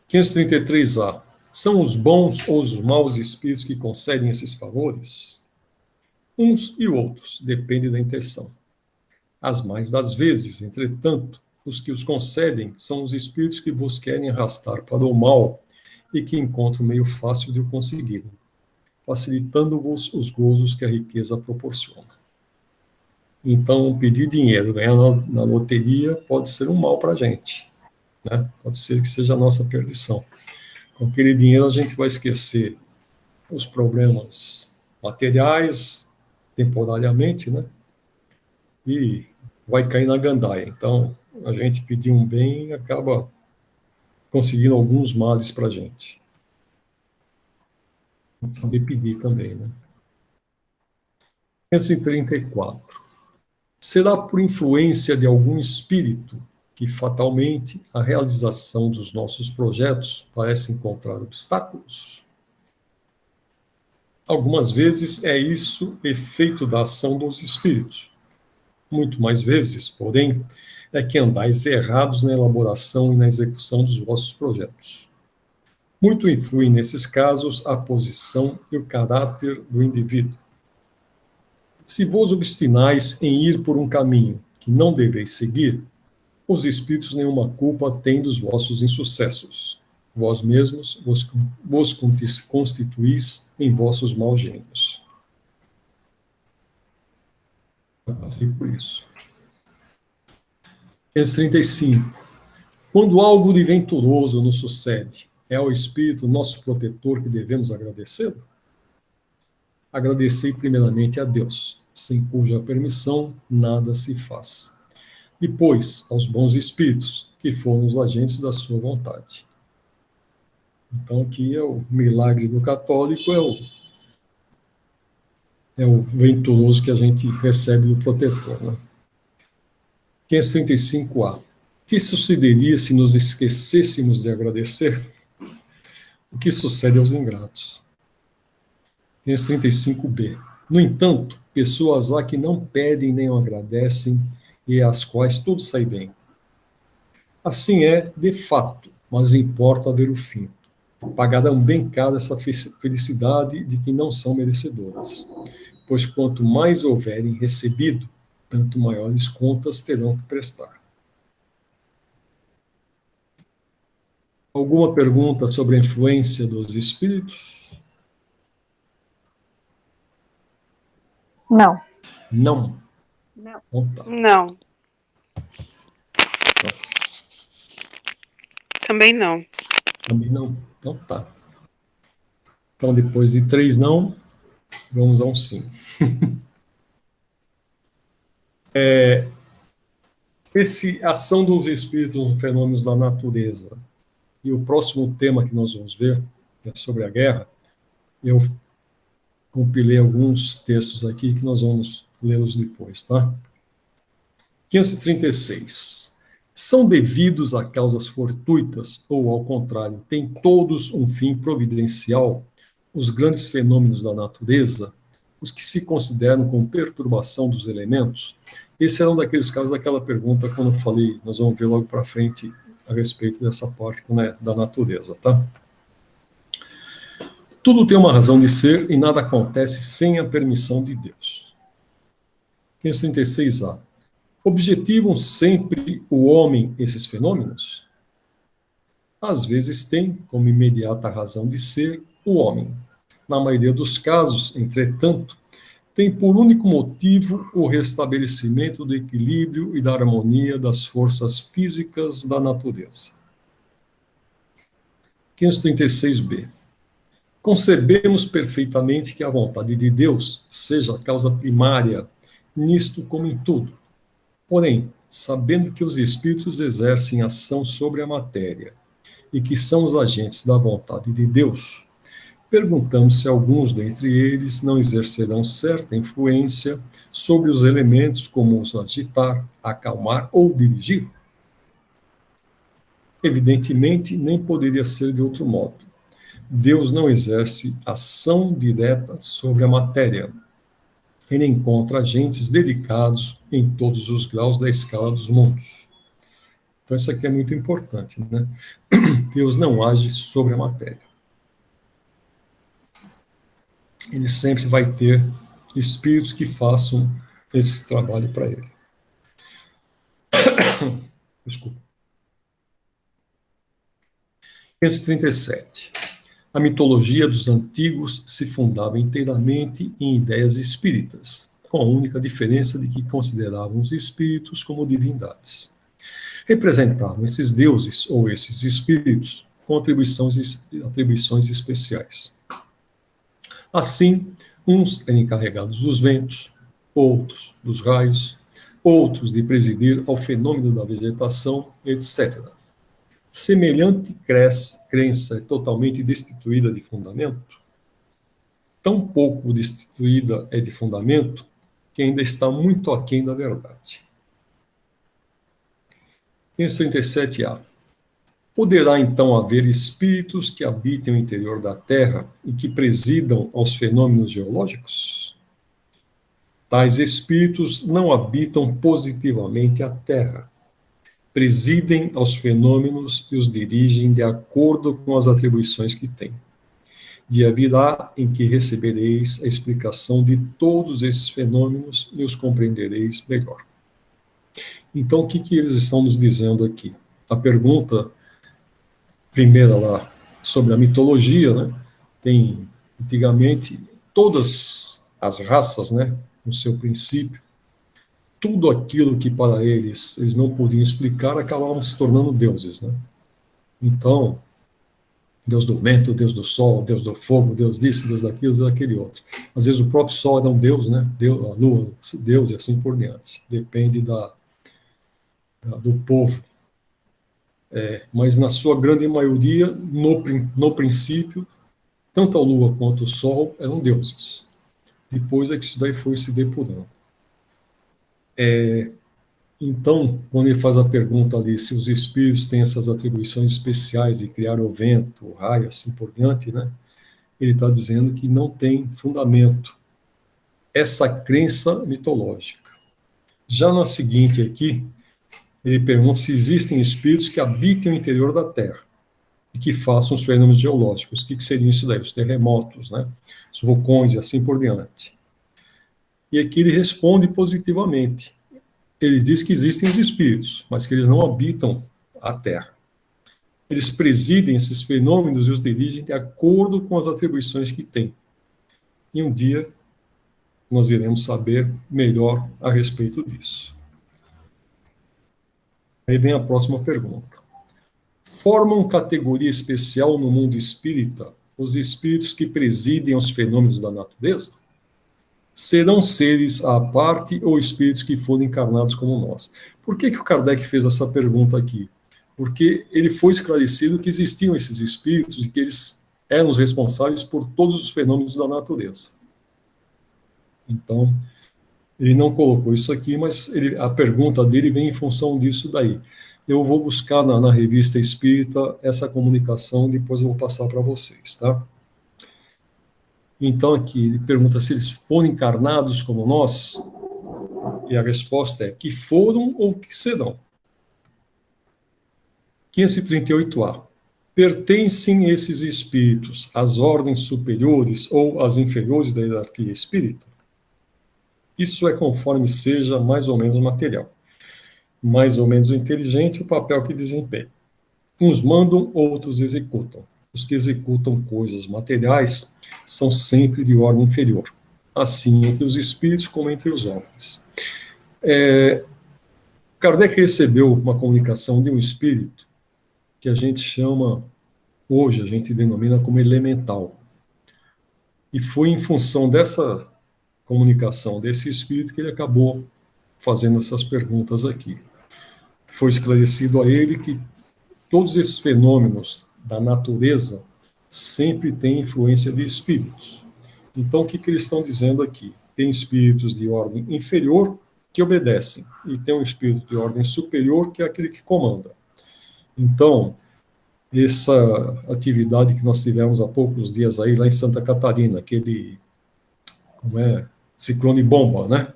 533A. São os bons ou os maus espíritos que concedem esses favores? Uns e outros, depende da intenção. As mais das vezes, entretanto, os que os concedem são os espíritos que vos querem arrastar para o mal e que encontram meio fácil de o conseguirem, facilitando-vos os gozos que a riqueza proporciona. Então, pedir dinheiro, ganhar na loteria, pode ser um mal para a gente, né? Pode ser que seja a nossa perdição. Com aquele dinheiro, a gente vai esquecer os problemas materiais, temporariamente, né? E vai cair na gandaia. Então, a gente pedir um bem e acaba conseguindo alguns males para a gente. Saber pedir também, né? 534. Será por influência de algum espírito que fatalmente a realização dos nossos projetos parece encontrar obstáculos? Algumas vezes é isso efeito da ação dos espíritos. Muito mais vezes, porém, é que andais errados na elaboração e na execução dos vossos projetos. Muito influi nesses casos a posição e o caráter do indivíduo. Se vos obstinais em ir por um caminho que não deveis seguir, os espíritos nenhuma culpa têm dos vossos insucessos. Vós mesmos vos constituís em vossos maus gênios. Eu passei por isso. 535. Quando algo de venturoso nos sucede, é ao Espírito, nosso protetor, que devemos agradecê-lo? Agradecei primeiramente a Deus, sem cuja permissão nada se faz. Depois, aos bons espíritos, que foram os agentes da sua vontade. Então, aqui é o milagre do católico, é o venturoso que a gente recebe do protetor. Né? 535A. O que sucederia se nos esquecêssemos de agradecer? O que sucede aos ingratos? 535B. No entanto, pessoas há que não pedem nem agradecem e às quais tudo sai bem. Assim é, de fato, mas importa ver o fim. Pagarão bem caro essa felicidade de que não são merecedoras, pois quanto mais houverem recebido, tanto maiores contas terão que prestar. Alguma pergunta sobre a influência dos espíritos? Não. Não? Não. Então tá. Não. Nossa. Também não. Também não? Então tá. Então, depois de 3 não, vamos a um sim. Esse ação dos espíritos nos fenômenos da natureza. E o próximo tema que nós vamos ver é sobre a guerra. Eu compilei alguns textos aqui que nós vamos lê-los depois, tá? 536. São devidos a causas fortuitas ou, ao contrário, têm todos um fim providencial os grandes fenômenos da natureza, os que se consideram como perturbação dos elementos? Esse era um daqueles casos daquela pergunta quando eu falei, nós vamos ver logo para frente a respeito dessa parte né, da natureza, tá? Tudo tem uma razão de ser e nada acontece sem a permissão de Deus. 536A. Objetivam sempre o homem esses fenômenos? Às vezes tem como imediata razão de ser o homem. Na maioria dos casos, entretanto, tem por único motivo o restabelecimento do equilíbrio e da harmonia das forças físicas da natureza. 536b. Concebemos perfeitamente que a vontade de Deus seja a causa primária nisto como em tudo. Porém, sabendo que os espíritos exercem ação sobre a matéria e que são os agentes da vontade de Deus, perguntamos se alguns dentre eles não exercerão certa influência sobre os elementos como os agitar, acalmar ou dirigir. Evidentemente, nem poderia ser de outro modo. Deus não exerce ação direta sobre a matéria. Ele encontra agentes dedicados em todos os graus da escala dos mundos. Então, isso aqui é muito importante, né? Deus não age sobre a matéria. Ele sempre vai ter espíritos que façam esse trabalho para ele. Desculpa. 537. A mitologia dos antigos se fundava inteiramente em ideias espíritas, com a única diferença de que consideravam os espíritos como divindades. Representavam esses deuses ou esses espíritos com atribuições especiais. Assim, uns eram encarregados dos ventos, outros dos raios, outros de presidir ao fenômeno da vegetação, etc. Semelhante crença é totalmente destituída de fundamento? Tão pouco destituída é de fundamento que ainda está muito aquém da verdade. 537A. Poderá então haver espíritos que habitem o interior da Terra e que presidam aos fenômenos geológicos? Tais espíritos não habitam positivamente a Terra. Presidem aos fenômenos e os dirigem de acordo com as atribuições que têm. Dia virá em que recebereis a explicação de todos esses fenômenos e os compreendereis melhor. Então, o que eles estão nos dizendo aqui? A pergunta primeira lá sobre a mitologia, né? Tem, antigamente, todas as raças, né, no seu princípio, tudo aquilo que para eles não podiam explicar acabavam se tornando deuses, né? Então, Deus do vento, Deus do sol, Deus do fogo, Deus disso, Deus daquilo, Deus daquele outro. Às vezes o próprio sol era um Deus, né? Deus, a lua, Deus e assim por diante. Depende do povo. Mas na sua grande maioria, no princípio, tanto a lua quanto o sol eram deuses. Depois é que isso daí foi se depurando. Então, quando ele faz a pergunta ali se os espíritos têm essas atribuições especiais de criar o vento, o raio, assim por diante, né? Ele está dizendo que não tem fundamento essa crença mitológica. Já na seguinte aqui, ele pergunta se existem espíritos que habitem o interior da Terra e que façam os fenômenos geológicos. O que seriam isso daí? Os terremotos, né? Os vulcões e assim por diante. E aqui ele responde positivamente. Ele diz que existem os espíritos, mas que eles não habitam a Terra. Eles presidem esses fenômenos e os dirigem de acordo com as atribuições que têm. E um dia nós iremos saber melhor a respeito disso. Aí vem a próxima pergunta. Formam categoria especial no mundo espírita os espíritos que presidem os fenômenos da natureza? Serão seres à parte ou espíritos que foram encarnados como nós? Por que o Kardec fez essa pergunta aqui? Porque ele foi esclarecido que existiam esses espíritos e que eles eram os responsáveis por todos os fenômenos da natureza. Então, ele não colocou isso aqui, mas a pergunta dele vem em função disso daí. Eu vou buscar na revista Espírita essa comunicação, depois eu vou passar para vocês, tá? Então, aqui, ele pergunta se eles foram encarnados como nós, e a resposta é que foram ou que serão. 538A. Pertencem esses espíritos às ordens superiores ou às inferiores da hierarquia espírita? Isso é conforme seja mais ou menos material. Mais ou menos inteligente o papel que desempenha. Uns mandam, outros executam. Os que executam coisas materiais são sempre de ordem inferior, assim entre os espíritos como entre os homens. Kardec recebeu uma comunicação de um espírito que a gente chama, hoje a gente denomina como elemental. E foi em função dessa comunicação desse espírito que ele acabou fazendo essas perguntas aqui. Foi esclarecido a ele que todos esses fenômenos da natureza sempre têm influência de espíritos. Então, o que eles estão dizendo aqui? Tem espíritos de ordem inferior que obedecem, e tem um espírito de ordem superior que é aquele que comanda. Então, essa atividade que nós tivemos há poucos dias aí, lá em Santa Catarina, aquele, ciclone bomba, né?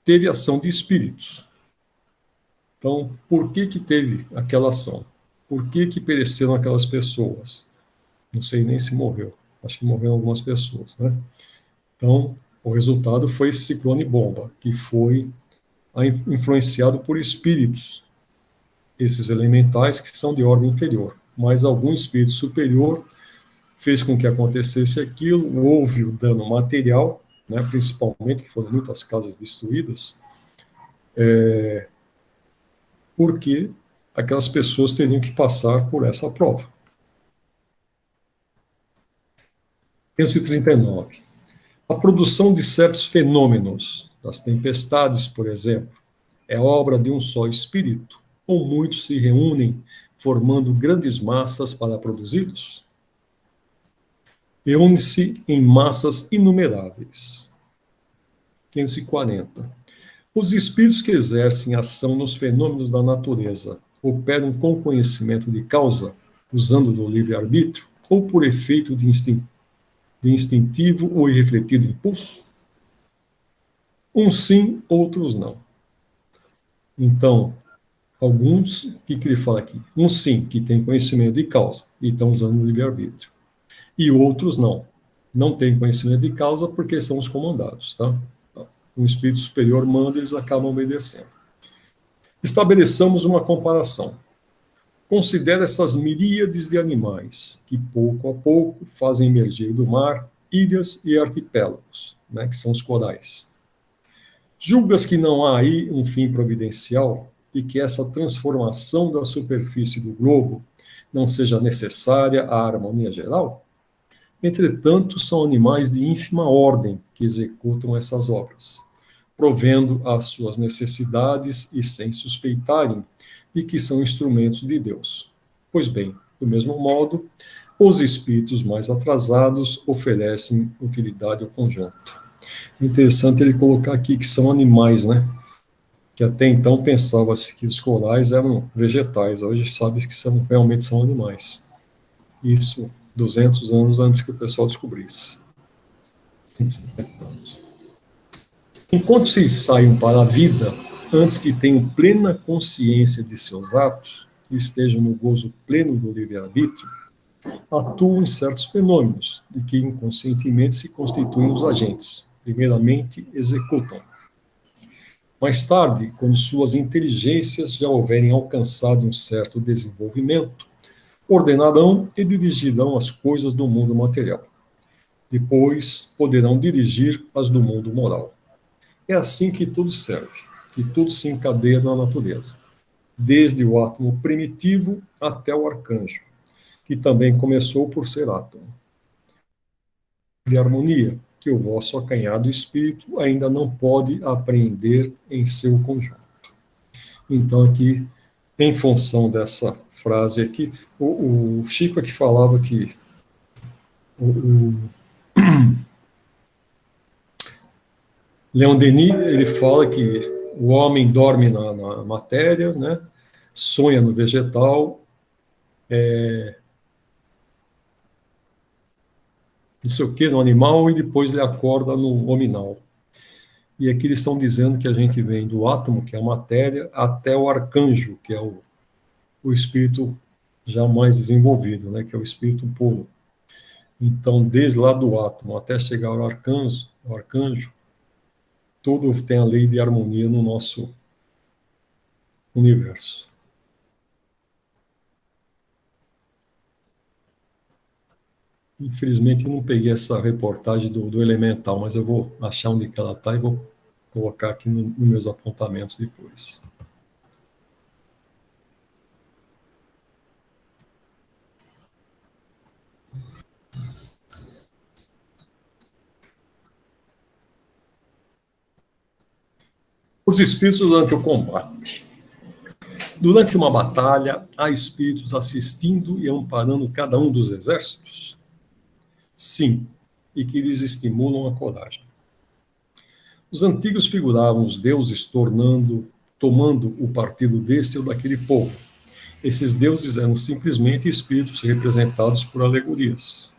Teve ação de espíritos. Então, por que teve aquela ação? Por que pereceram aquelas pessoas? Não sei nem se morreu. Acho que morreram algumas pessoas, né? Então, o resultado foi esse ciclone bomba, que foi influenciado por espíritos, esses elementais que são de ordem inferior. Mas algum espírito superior fez com que acontecesse aquilo, houve o dano material, né, principalmente, que foram muitas casas destruídas, porque aquelas pessoas teriam que passar por essa prova. 539. A produção de certos fenômenos, das tempestades, por exemplo, é obra de um só espírito, ou muitos se reúnem formando grandes massas para produzi-los? Reúne-se em massas inumeráveis. 540. Os espíritos que exercem ação nos fenômenos da natureza operam com conhecimento de causa, usando do livre-arbítrio, ou por efeito de instintivo ou irrefletido impulso? Uns sim, outros não. Então, alguns, o que ele fala aqui? Uns sim, que têm conhecimento de causa e estão usando o livre-arbítrio. E outros não. Não têm conhecimento de causa porque são os comandados, tá? Um espírito superior manda, eles acabam obedecendo. Estabeleçamos uma comparação. Considera essas miríades de animais que, pouco a pouco, fazem emergir do mar ilhas e arquipélagos, né, que são os corais. Julgas que não há aí um fim providencial e que essa transformação da superfície do globo não seja necessária à harmonia geral? Entretanto, são animais de ínfima ordem que executam essas obras, provendo às suas necessidades e sem suspeitarem de que são instrumentos de Deus. Pois bem, do mesmo modo, os espíritos mais atrasados oferecem utilidade ao conjunto. Interessante ele colocar aqui que são animais, né? Que até então pensava-se que os corais eram vegetais, hoje sabe que realmente são animais. Isso 200 anos antes que o pessoal descobrisse. 150 anos. Enquanto se saiam para a vida, antes que tenham plena consciência de seus atos e estejam no gozo pleno do livre-arbítrio, atuam em certos fenômenos, de que inconscientemente se constituem os agentes. Primeiramente, executam. Mais tarde, quando suas inteligências já houverem alcançado um certo desenvolvimento, ordenarão e dirigirão as coisas do mundo material. Depois, poderão dirigir as do mundo moral. É assim que tudo serve, que tudo se encadeia na natureza, desde o átomo primitivo até o arcanjo, que também começou por ser átomo. De harmonia, que o vosso acanhado espírito ainda não pode apreender em seu conjunto. Então, aqui, em função dessa frase aqui, o Chico aqui falava que Leon Denis, ele fala que o homem dorme na matéria, né, sonha no vegetal, não sei o que, no animal, e depois ele acorda no hominal. E aqui eles estão dizendo que a gente vem do átomo, que é a matéria, até o arcanjo, que é o espírito já mais desenvolvido, né, que é o espírito puro. Então, desde lá do átomo até chegar ao arcanjo, tudo tem a lei de harmonia no nosso universo. Infelizmente, eu não peguei essa reportagem do Elemental, mas eu vou achar onde que ela está e vou colocar aqui nos meus apontamentos depois. Os espíritos durante o combate. Durante uma batalha, há espíritos assistindo e amparando cada um dos exércitos? Sim, e que lhes estimulam a coragem. Os antigos figuravam os deuses tomando o partido desse ou daquele povo. Esses deuses eram simplesmente espíritos representados por alegorias.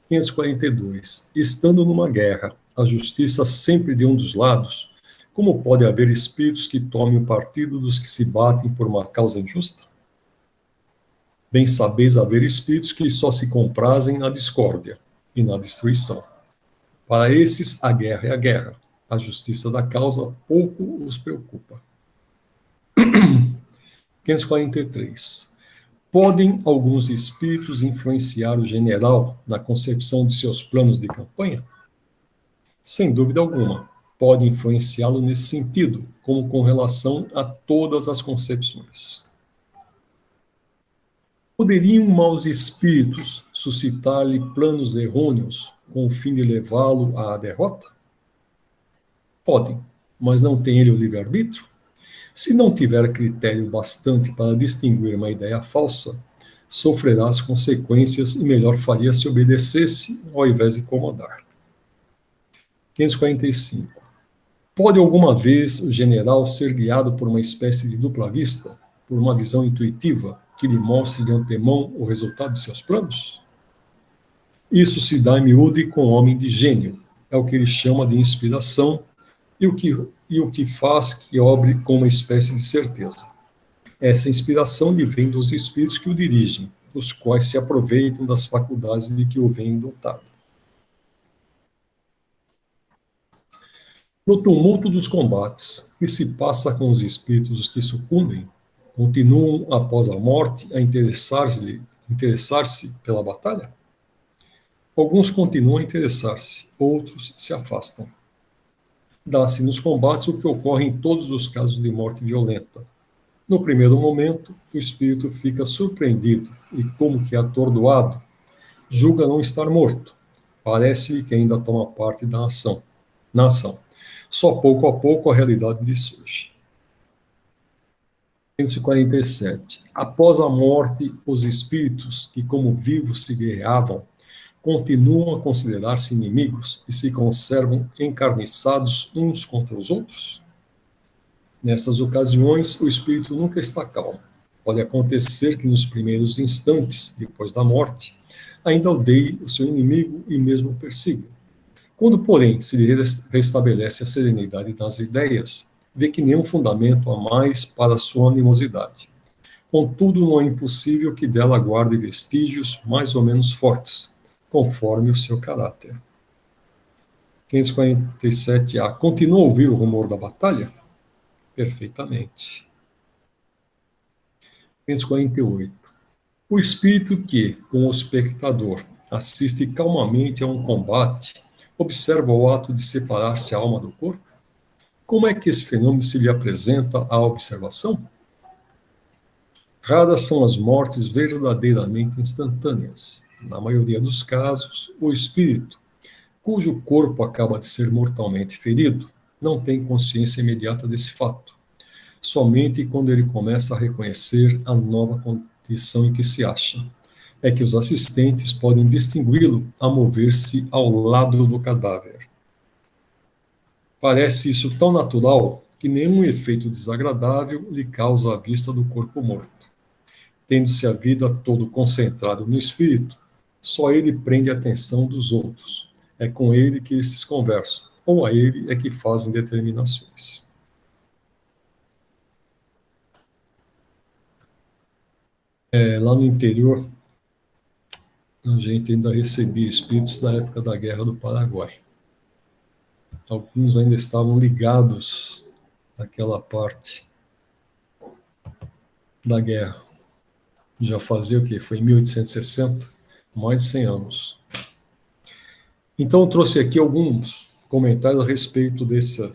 542. Estando numa guerra, a justiça sempre de um dos lados, como pode haver espíritos que tomem o partido dos que se batem por uma causa injusta? Bem sabeis haver espíritos que só se comprazem na discórdia e na destruição. Para esses, a guerra é a guerra. A justiça da causa pouco os preocupa. 543. Podem alguns espíritos influenciar o general na concepção de seus planos de campanha? Sem dúvida alguma, podem influenciá-lo nesse sentido, como com relação a todas as concepções. Poderiam maus espíritos suscitar-lhe planos errôneos com o fim de levá-lo à derrota? Podem, mas não tem ele o livre-arbítrio? Se não tiver critério bastante para distinguir uma ideia falsa, sofrerá as consequências e melhor faria se obedecesse ao invés de comandar. 545. Pode alguma vez o general ser guiado por uma espécie de dupla vista, por uma visão intuitiva que lhe mostre de antemão o resultado de seus planos? Isso se dá em miúde com o homem de gênio, é o que ele chama de inspiração, e o que faz que obre com uma espécie de certeza. Essa inspiração lhe vem dos espíritos que o dirigem, os quais se aproveitam das faculdades de que o vêm dotado. No tumulto dos combates, que se passa com os espíritos que sucumbem, continuam após a morte a interessar-se pela batalha? Alguns continuam a interessar-se, outros se afastam. Dá-se nos combates o que ocorre em todos os casos de morte violenta. No primeiro momento, o espírito fica surpreendido e, como que atordoado, julga não estar morto. Parece-lhe que ainda toma parte da ação. Na ação. Só pouco a pouco a realidade lhe surge. 147. Após a morte, os espíritos que, como vivos, se guerreavam, continuam a considerar-se inimigos e se conservam encarniçados uns contra os outros? Nessas ocasiões, o espírito nunca está calmo. Pode acontecer que nos primeiros instantes, depois da morte, ainda odeie o seu inimigo e mesmo o persiga. Quando, porém, se lhe restabelece a serenidade das ideias, vê que nenhum fundamento há mais para a sua animosidade. Contudo, não é impossível que dela guarde vestígios mais ou menos fortes, conforme o seu caráter. 547A. Continua a ouvir o rumor da batalha? Perfeitamente. 548. O espírito que, com o espectador, assiste calmamente a um combate, observa o ato de separar-se a alma do corpo? Como é que esse fenômeno se lhe apresenta à observação? Raras são as mortes verdadeiramente instantâneas. Na maioria dos casos, o espírito, cujo corpo acaba de ser mortalmente ferido, não tem consciência imediata desse fato. Somente quando ele começa a reconhecer a nova condição em que se acha, é que os assistentes podem distingui-lo a mover-se ao lado do cadáver. Parece isso tão natural que nenhum efeito desagradável lhe causa a vista do corpo morto. Tendo-se a vida todo concentrada no espírito, só ele prende a atenção dos outros. É com ele que esses conversam, ou a ele é que fazem determinações. Lá no interior, a gente ainda recebia espíritos da época da Guerra do Paraguai. Alguns ainda estavam ligados àquela parte da guerra. Já fazia o quê? Foi em 1860, mais de 100 anos. Então, eu trouxe aqui alguns comentários a respeito dessas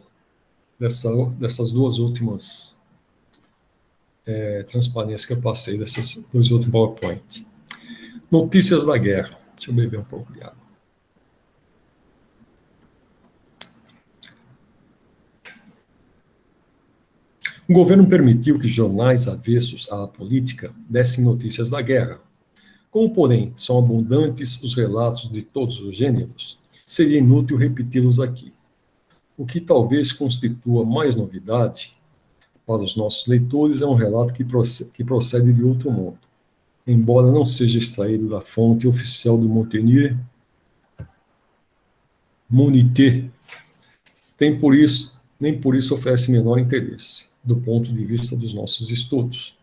duas últimas transparências que eu passei, desses dois últimos PowerPoint. Notícias da guerra. Deixa eu beber um pouco de água. O governo permitiu que jornais avessos à política dessem notícias da guerra. Como, porém, são abundantes os relatos de todos os gêneros, seria inútil repeti-los aqui. O que talvez constitua mais novidade para os nossos leitores é um relato que procede de outro mundo, embora não seja extraído da fonte oficial do Montenier, Monité, nem por isso oferece menor interesse, do ponto de vista dos nossos estudos.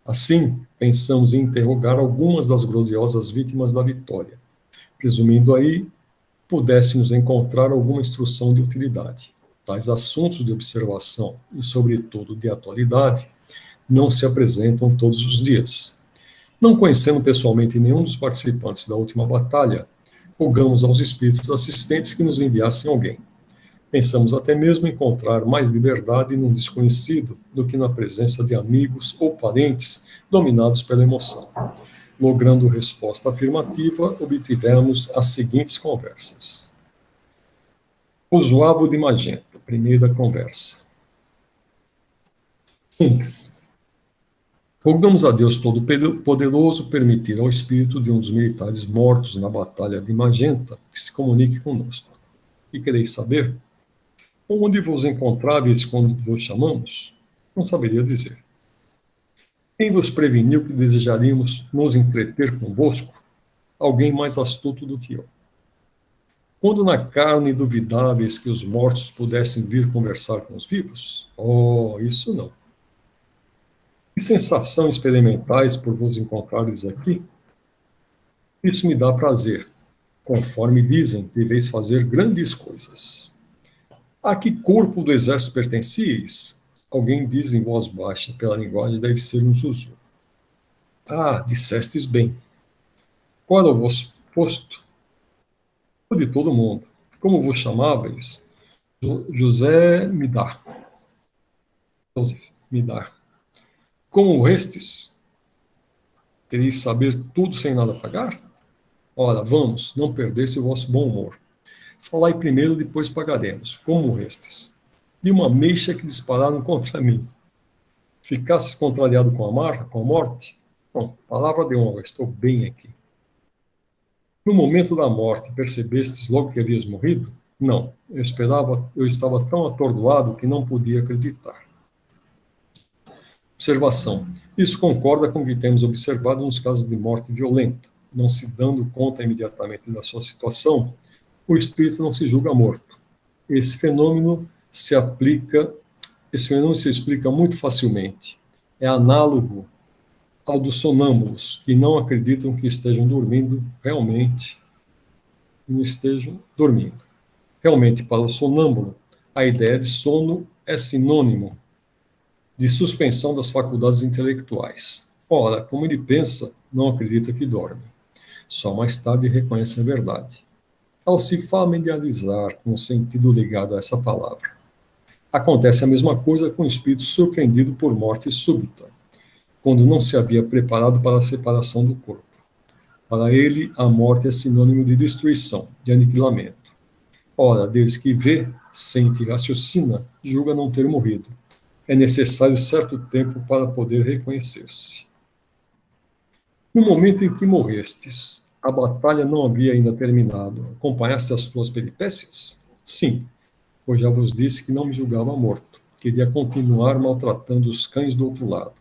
Assim, pensamos em interrogar algumas das gloriosas vítimas da vitória, presumindo aí pudéssemos encontrar alguma instrução de utilidade. Tais assuntos de observação e, sobretudo, de atualidade, não se apresentam todos os dias. Não conhecendo pessoalmente nenhum dos participantes da última batalha, rogamos aos espíritos assistentes que nos enviassem alguém. Pensamos até mesmo encontrar mais liberdade num desconhecido do que na presença de amigos ou parentes dominados pela emoção. Logrando resposta afirmativa, obtivemos as seguintes conversas. O Zoavo de Magenta, primeira conversa. 1. Rogamos a Deus Todo-Poderoso permitir ao espírito de um dos militares mortos na Batalha de Magenta que se comunique conosco. E quereis saber? Onde vos encontráveis quando vos chamamos? Não saberia dizer. Quem vos preveniu que desejaríamos nos entreter convosco? Alguém mais astuto do que eu. Quando na carne duvidáveis que os mortos pudessem vir conversar com os vivos? Oh, isso não. Que sensação experimentais por vos encontrares aqui? Isso me dá prazer. Conforme dizem, deveis fazer grandes coisas. A que corpo do exército pertencieis? Alguém diz em voz baixa, pela linguagem deve ser um sussurro. Ah, dissestes bem. Qual era o vosso posto? O de todo mundo. Como vos chamáveis? José Midar. Joseph Midar. Como restes? Quereis saber tudo sem nada pagar? Ora, vamos, não perdesse o vosso bom humor. Falai primeiro, depois pagaremos. Como restes? De uma mecha que dispararam contra mim. Ficasses contrariado com a morte? Bom, palavra de honra, estou bem aqui. No momento da morte, percebestes logo que havias morrido? Não, eu estava tão atordoado que não podia acreditar. Observação. Isso concorda com o que temos observado nos casos de morte violenta. Não se dando conta imediatamente da sua situação, o espírito não se julga morto. Esse fenômeno se explica muito facilmente. É análogo ao dos sonâmbulos, que não acreditam que estejam dormindo realmente, e não estejam dormindo. Realmente, para o sonâmbulo, a ideia de sono é sinônimo de suspensão das faculdades intelectuais. Ora, como ele pensa, não acredita que dorme. Só mais tarde reconhece a verdade. Ao se familiarizar com o sentido ligado a essa palavra, acontece a mesma coisa com o espírito surpreendido por morte súbita, quando não se havia preparado para a separação do corpo. Para ele, a morte é sinônimo de destruição, de aniquilamento. Ora, desde que vê, sente e raciocina, julga não ter morrido. É necessário certo tempo para poder reconhecer-se. No momento em que morrestes, a batalha não havia ainda terminado. Acompanhaste as tuas peripécias? Sim, pois já vos disse que não me julgava morto. Queria continuar maltratando os cães do outro lado.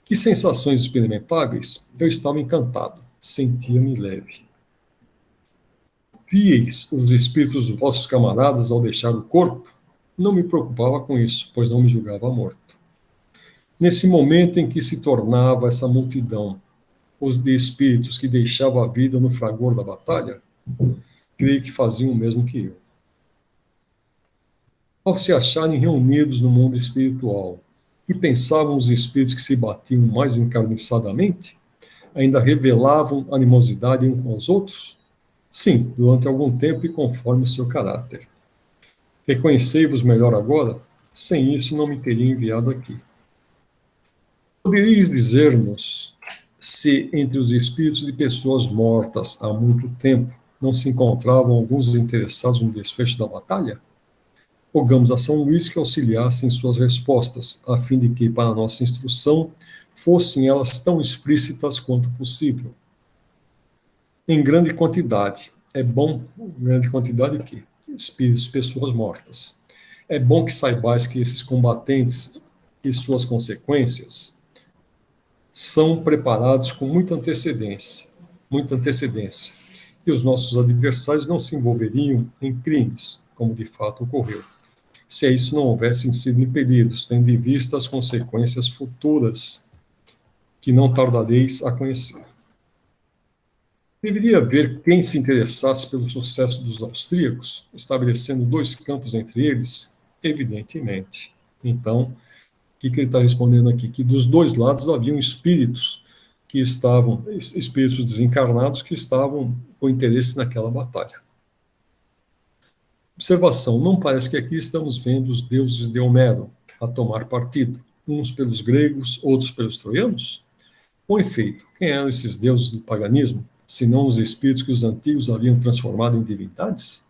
Que sensações experimentáveis! Eu estava encantado, sentia-me leve. Vieis os espíritos dos vossos camaradas ao deixar o corpo? Não me preocupava com isso, pois não me julgava morto. Nesse momento em que se tornava essa multidão, os de espíritos que deixavam a vida no fragor da batalha, creio que faziam o mesmo que eu. Ao se acharem reunidos no mundo espiritual, que pensavam os espíritos que se batiam mais encarniçadamente, ainda revelavam animosidade uns com os outros? Sim, durante algum tempo e conforme o seu caráter. Reconhecei-vos melhor agora? Sem isso não me teria enviado aqui. Poderias dizer-nos se entre os espíritos de pessoas mortas há muito tempo não se encontravam alguns interessados no desfecho da batalha? Rogamos a São Luís que auxiliasse em suas respostas, a fim de que, para nossa instrução, fossem elas tão explícitas quanto possível. Em grande quantidade. É bom, grande quantidade o quê? Espíritos, pessoas mortas. É bom que saibais que esses combatentes e suas consequências são preparados com muita antecedência, e os nossos adversários não se envolveriam em crimes, como de fato ocorreu, se a isso não houvessem sido impedidos, tendo em vista as consequências futuras que não tardareis a conhecer. Deveria haver quem se interessasse pelo sucesso dos austríacos, estabelecendo dois campos entre eles? Evidentemente. Então, o que ele está respondendo aqui? Que dos dois lados haviam espíritos desencarnados que estavam com interesse naquela batalha. Observação, não parece que aqui estamos vendo os deuses de Homero a tomar partido, uns pelos gregos, outros pelos troianos? Com efeito, quem eram esses deuses do paganismo, senão os espíritos que os antigos haviam transformado em divindades?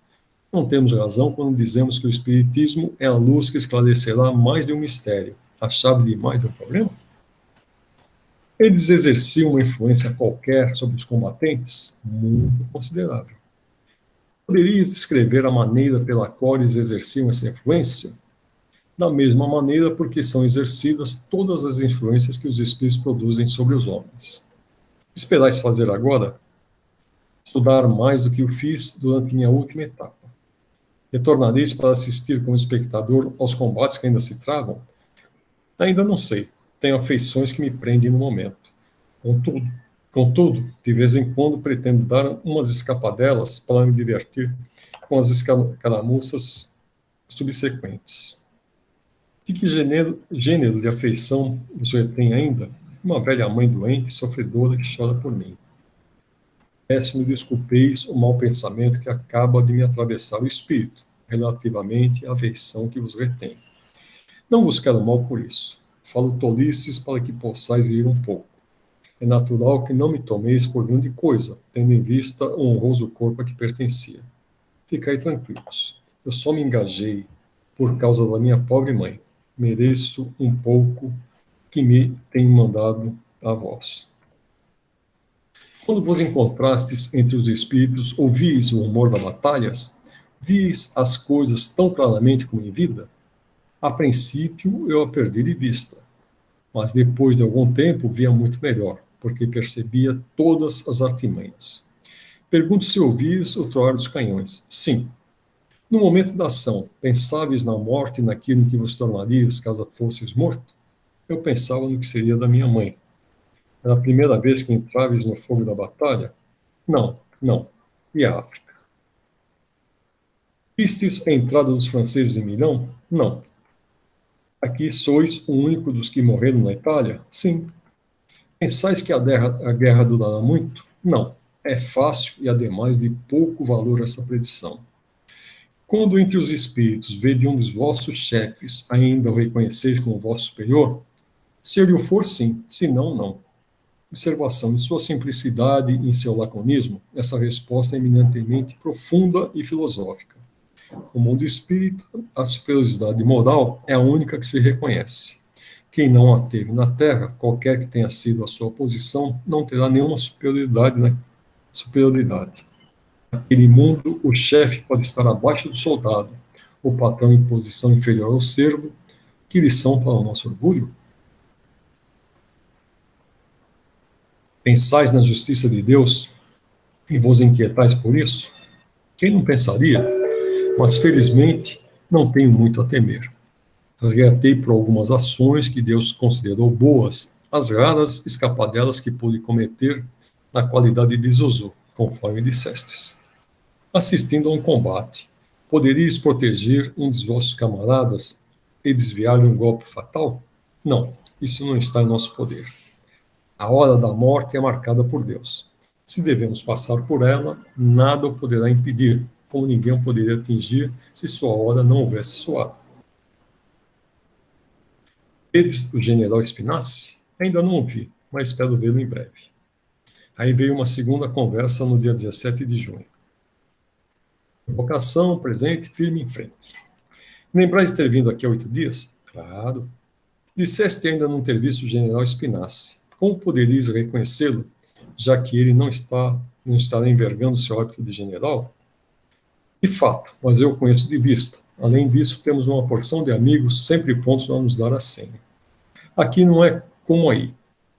Não temos razão quando dizemos que o espiritismo é a luz que esclarecerá mais de um mistério, a chave de mais de um problema? Eles exerciam uma influência qualquer sobre os combatentes? Muito considerável. Poderia descrever a maneira pela qual eles exerciam essa influência? Da mesma maneira porque são exercidas todas as influências que os espíritos produzem sobre os homens. Esperais fazer agora? Estudar mais do que eu fiz durante minha última etapa. Retornareis para assistir como espectador aos combates que ainda se travam? Ainda não sei. Tenho afeições que me prendem no momento. Contudo, de vez em quando pretendo dar umas escapadelas para me divertir com as escaramuças subsequentes. De que gênero de afeição você tem ainda? Uma velha mãe doente, sofredora, que chora por mim. Peço-me desculpeis o mau pensamento que acaba de me atravessar o espírito. relativamente à afeição que vos retém. Não vos quero mal por isso. Falo tolices para que possais rir um pouco. É natural que não me tomeis por grande coisa, tendo em vista o honroso corpo a que pertencia. Ficai tranquilos. Eu só me engajei por causa da minha pobre mãe. Mereço um pouco que me tem mandado a vós. Quando vos encontrastes entre os espíritos, ouvis o rumor das batalhas? Vis as coisas tão claramente como em vida? A princípio eu a perdi de vista, mas depois de algum tempo via muito melhor, porque percebia todas as artimanhas. Pergunto se ouvis o troar dos canhões. Sim. No momento da ação, pensáveis na morte e naquilo em que vos tornarias caso fosseis morto? Eu pensava no que seria da minha mãe. Era a primeira vez que entraves no fogo da batalha? Não, não. E a África? Vistes a entrada dos franceses em Milão? Não. Aqui sois o único dos que morreram na Itália? Sim. Pensais que a guerra durará muito? Não. É fácil e, ademais, de pouco valor essa predição. Quando entre os espíritos vede um dos vossos chefes ainda o reconhecer como vosso superior, se ele o for, sim, se não, não. Observação: em sua simplicidade e em seu laconismo, essa resposta é eminentemente profunda e filosófica. No mundo espírita, a superioridade moral é a única que se reconhece. Quem não a teve na Terra, qualquer que tenha sido a sua posição, não terá nenhuma superioridade, né? Naquele mundo, o chefe pode estar abaixo do soldado, o patrão em posição inferior ao servo. Que lição para o nosso orgulho? Pensais na justiça de Deus e vos inquietais por isso? Quem não pensaria? Mas, felizmente, não tenho muito a temer. Resgatei por algumas ações que Deus considerou boas as raras escapadelas que pude cometer na qualidade de Zozo, conforme dissestes. Assistindo a um combate, poderíeis proteger um dos vossos camaradas e desviar-lhe um golpe fatal? Não, isso não está em nosso poder. A hora da morte é marcada por Deus. Se devemos passar por ela, nada o poderá impedir, como ninguém o poderia atingir se sua hora não houvesse soado. Vedes o general Spinazzi? Ainda não o vi, mas espero vê-lo em breve. Aí veio uma segunda conversa no dia 17 de junho. Vocação, presente, firme em frente. Lembrais de ter vindo aqui há 8 dias? Claro. Disseste ainda não ter visto o general Spinazzi. Como poderíeis reconhecê-lo, já que ele não estará envergando seu hábito de general? De fato, mas eu o conheço de vista. Além disso, temos uma porção de amigos sempre prontos a nos dar a senha. Aqui não é como aí,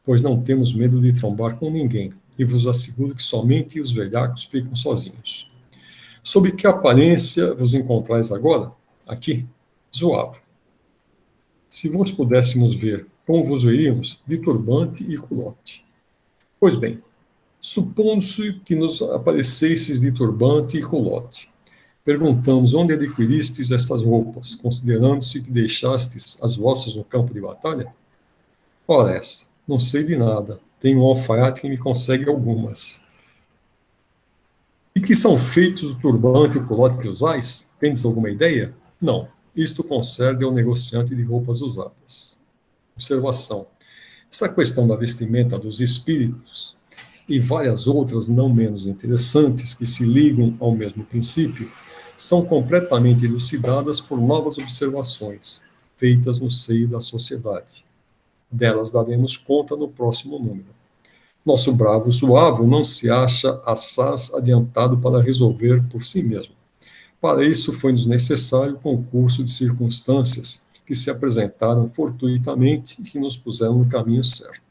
pois não temos medo de trombar com ninguém, e vos asseguro que somente os velhacos ficam sozinhos. Sob que aparência vos encontrais agora? Aqui, zoavo. Se vos pudéssemos ver, como vos veríamos? De turbante e culote. Pois bem, supondo-se que nos aparecesseis de turbante e culote. Perguntamos onde adquiristes estas roupas, considerando-se que deixastes as vossas no campo de batalha? Ora essa, não sei de nada, tenho um alfaiate que me consegue algumas. E que são feitos o turbante e o culote que usais? Tendes alguma ideia? Não, isto concerne ao negociante de roupas usadas. Observação: essa questão da vestimenta dos espíritos e várias outras não menos interessantes que se ligam ao mesmo princípio são completamente elucidadas por novas observações feitas no seio da sociedade. Delas daremos conta no próximo número. Nosso bravo Zuavo não se acha assaz adiantado para resolver por si mesmo. Para isso foi-nos necessário o concurso de circunstâncias que se apresentaram fortuitamente e que nos puseram no caminho certo.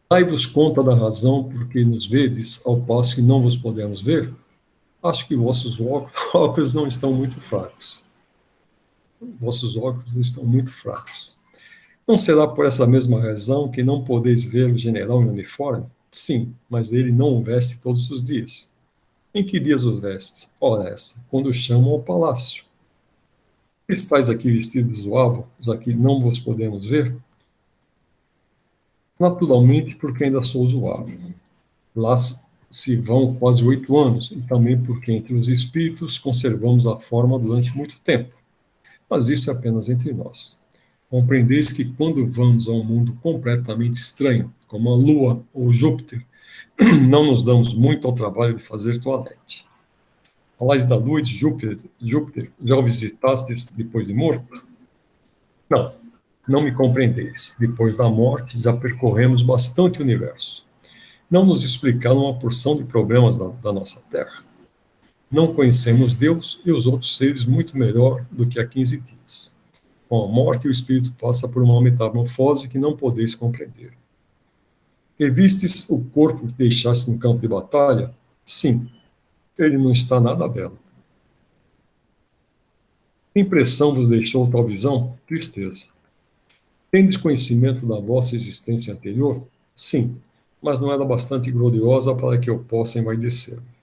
Dai-vos conta da razão por que nos vedes, ao passo que não vos podemos ver? Acho que vossos óculos não estão muito fracos. Vossos óculos estão muito fracos. Não será por essa mesma razão que não podeis ver o general em uniforme? Sim, mas ele não o veste todos os dias. Em que dias o veste? Ora essa, quando o chamam ao palácio. Estais aqui vestidos zoavo, já que não vos podemos ver? Naturalmente, porque ainda sou zoavo. Lá se vão quase 8 anos, e também porque entre os espíritos conservamos a forma durante muito tempo. Mas isso é apenas entre nós. Compreendeis que quando vamos a um mundo completamente estranho, como a Lua ou Júpiter, não nos damos muito ao trabalho de fazer toalete. Falais da Lua e de Júpiter, já o visitastes depois de morto? Não, não me compreendeis. Depois da morte, já percorremos bastante o universo. Não nos explicaram uma porção de problemas da nossa Terra. Não conhecemos Deus e os outros seres muito melhor do que há 15 dias. Com a morte, o espírito passa por uma metamorfose que não podeis compreender. Revistes o corpo que deixaste no campo de batalha? Sim, ele não está nada belo. Que impressão vos deixou tal visão? Tristeza. Tendes conhecimento da vossa existência anterior? Sim, mas não era bastante gloriosa para que eu possa envaidecer-me.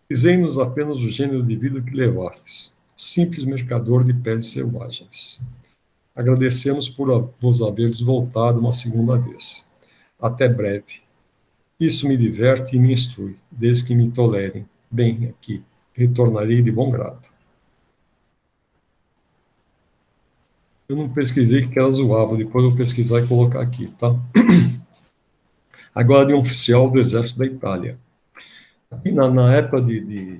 Dizei-nos apenas o gênero de vida que levastes, simples mercador de peles selvagens. Agradecemos por vos haveres voltado uma segunda vez. Até breve. Isso me diverte e me instrui, desde que me tolerem. Bem, aqui. Retornarei de bom grado. Eu não pesquisei que ela zoava, depois eu vou pesquisar e colocar aqui, tá? Agora de um oficial do Exército da Itália. Aqui na época de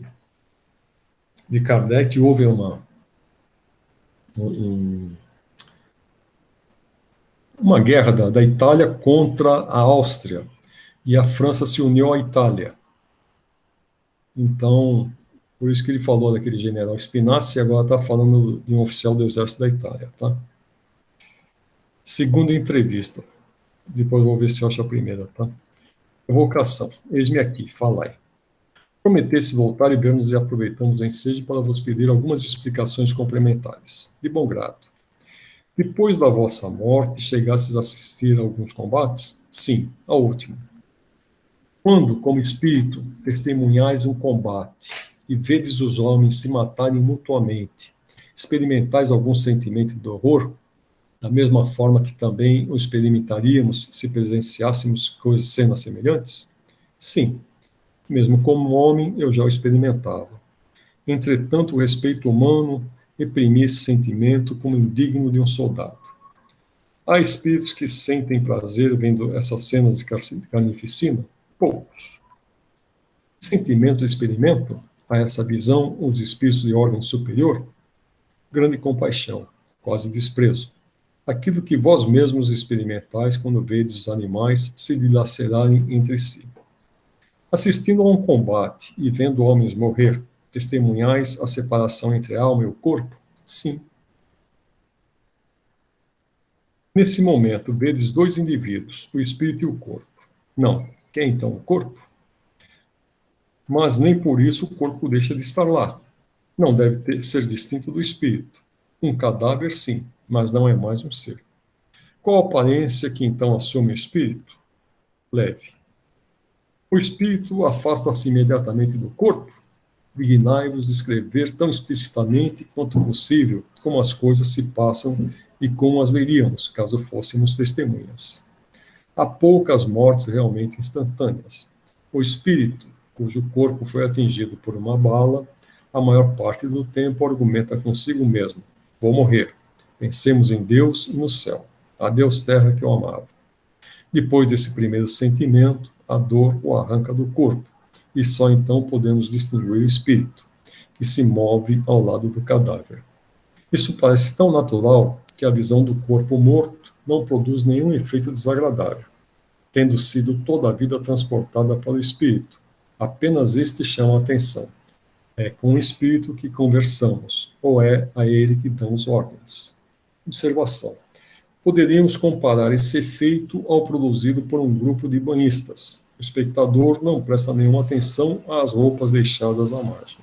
Kardec houve uma guerra da Itália contra a Áustria, e a França se uniu à Itália. Então, por isso que ele falou daquele general Spinazzi, e agora está falando de um oficial do Exército da Itália. Tá? Segunda entrevista. Depois vou ver se eu acho a primeira. Tá? Evocação. Eis-me aqui, falai. Prometesse voltar e ver-nos e aproveitamos o ensejo para vos pedir algumas explicações complementares. De bom grado. Depois da vossa morte, chegastes a assistir a alguns combates? Sim, ao último. Quando, como espírito, testemunhais um combate e vedes os homens se matarem mutuamente, experimentais algum sentimento de horror, da mesma forma que também o experimentaríamos se presenciássemos cenas semelhantes? Sim, mesmo como homem eu já o experimentava. Entretanto, o respeito humano reprimia esse sentimento como indigno de um soldado. Há espíritos que sentem prazer vendo essas cenas de carnificina? Poucos. Que sentimentos experimentam a essa visão os espíritos de ordem superior? Grande compaixão, quase desprezo. Aquilo que vós mesmos experimentais quando vedes os animais se dilacerarem entre si. Assistindo a um combate e vendo homens morrer, testemunhais a separação entre a alma e o corpo? Sim. Nesse momento, vedes dois indivíduos, o espírito e o corpo. Não. Quem então o corpo? Mas nem por isso o corpo deixa de estar lá. Não deve ser distinto do espírito. Um cadáver, sim, mas não é mais um ser. Qual a aparência que então assume o espírito? Leve. O espírito afasta-se imediatamente do corpo? Dignai-vos descrever tão explicitamente quanto possível como as coisas se passam e como as veríamos, caso fôssemos testemunhas. Há poucas mortes realmente instantâneas. O espírito, cujo corpo foi atingido por uma bala, a maior parte do tempo argumenta consigo mesmo: vou morrer. Pensemos em Deus e no céu. Adeus, terra que eu amava. Depois desse primeiro sentimento, a dor o arranca do corpo, e só então podemos distinguir o espírito, que se move ao lado do cadáver. Isso parece tão natural que a visão do corpo morto não produz nenhum efeito desagradável, tendo sido toda a vida transportada para o espírito. Apenas este chama a atenção. É com o espírito que conversamos, ou é a ele que damos ordens. Observação. Poderíamos comparar esse efeito ao produzido por um grupo de banhistas. O espectador não presta nenhuma atenção às roupas deixadas à margem.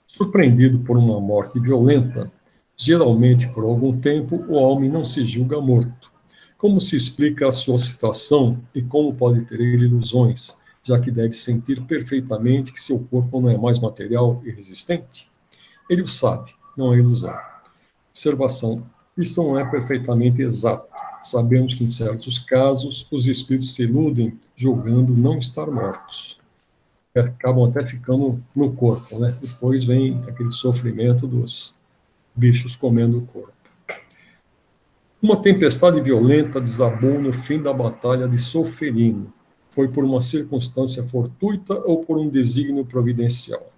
Surpreendido por uma morte violenta, geralmente por algum tempo, o homem não se julga morto. Como se explica a sua situação e como pode ter ele ilusões, já que deve sentir perfeitamente que seu corpo não é mais material e resistente? Ele o sabe, não é ilusão. Observação. Isto não é perfeitamente exato. Sabemos que, em certos casos, os espíritos se iludem julgando não estar mortos. Acabam até ficando no corpo, né? Depois vem aquele sofrimento dos bichos comendo o corpo. Uma tempestade violenta desabou no fim da batalha de Solferino. Foi por uma circunstância fortuita ou por um desígnio providencial?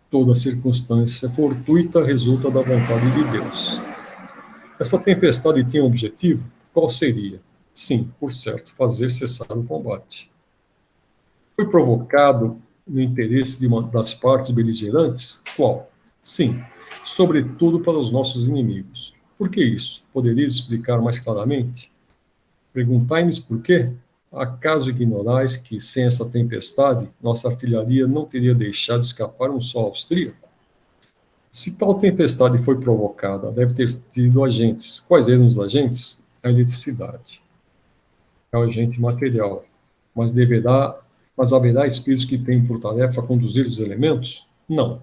Toda circunstância fortuita resulta da vontade de Deus. Essa tempestade tinha um objetivo? Qual seria? Sim, por certo, fazer cessar o combate. Foi provocado no interesse de uma das partes beligerantes? Qual? Sim, sobretudo para os nossos inimigos. Por que isso? Poderia explicar mais claramente? Perguntai-me por quê? Acaso ignorais que, sem essa tempestade, nossa artilharia não teria deixado escapar um só austríaco? Se tal tempestade foi provocada, deve ter tido agentes. Quais eram os agentes? A eletricidade. É o agente material. Mas haverá espíritos que têm por tarefa conduzir os elementos? Não.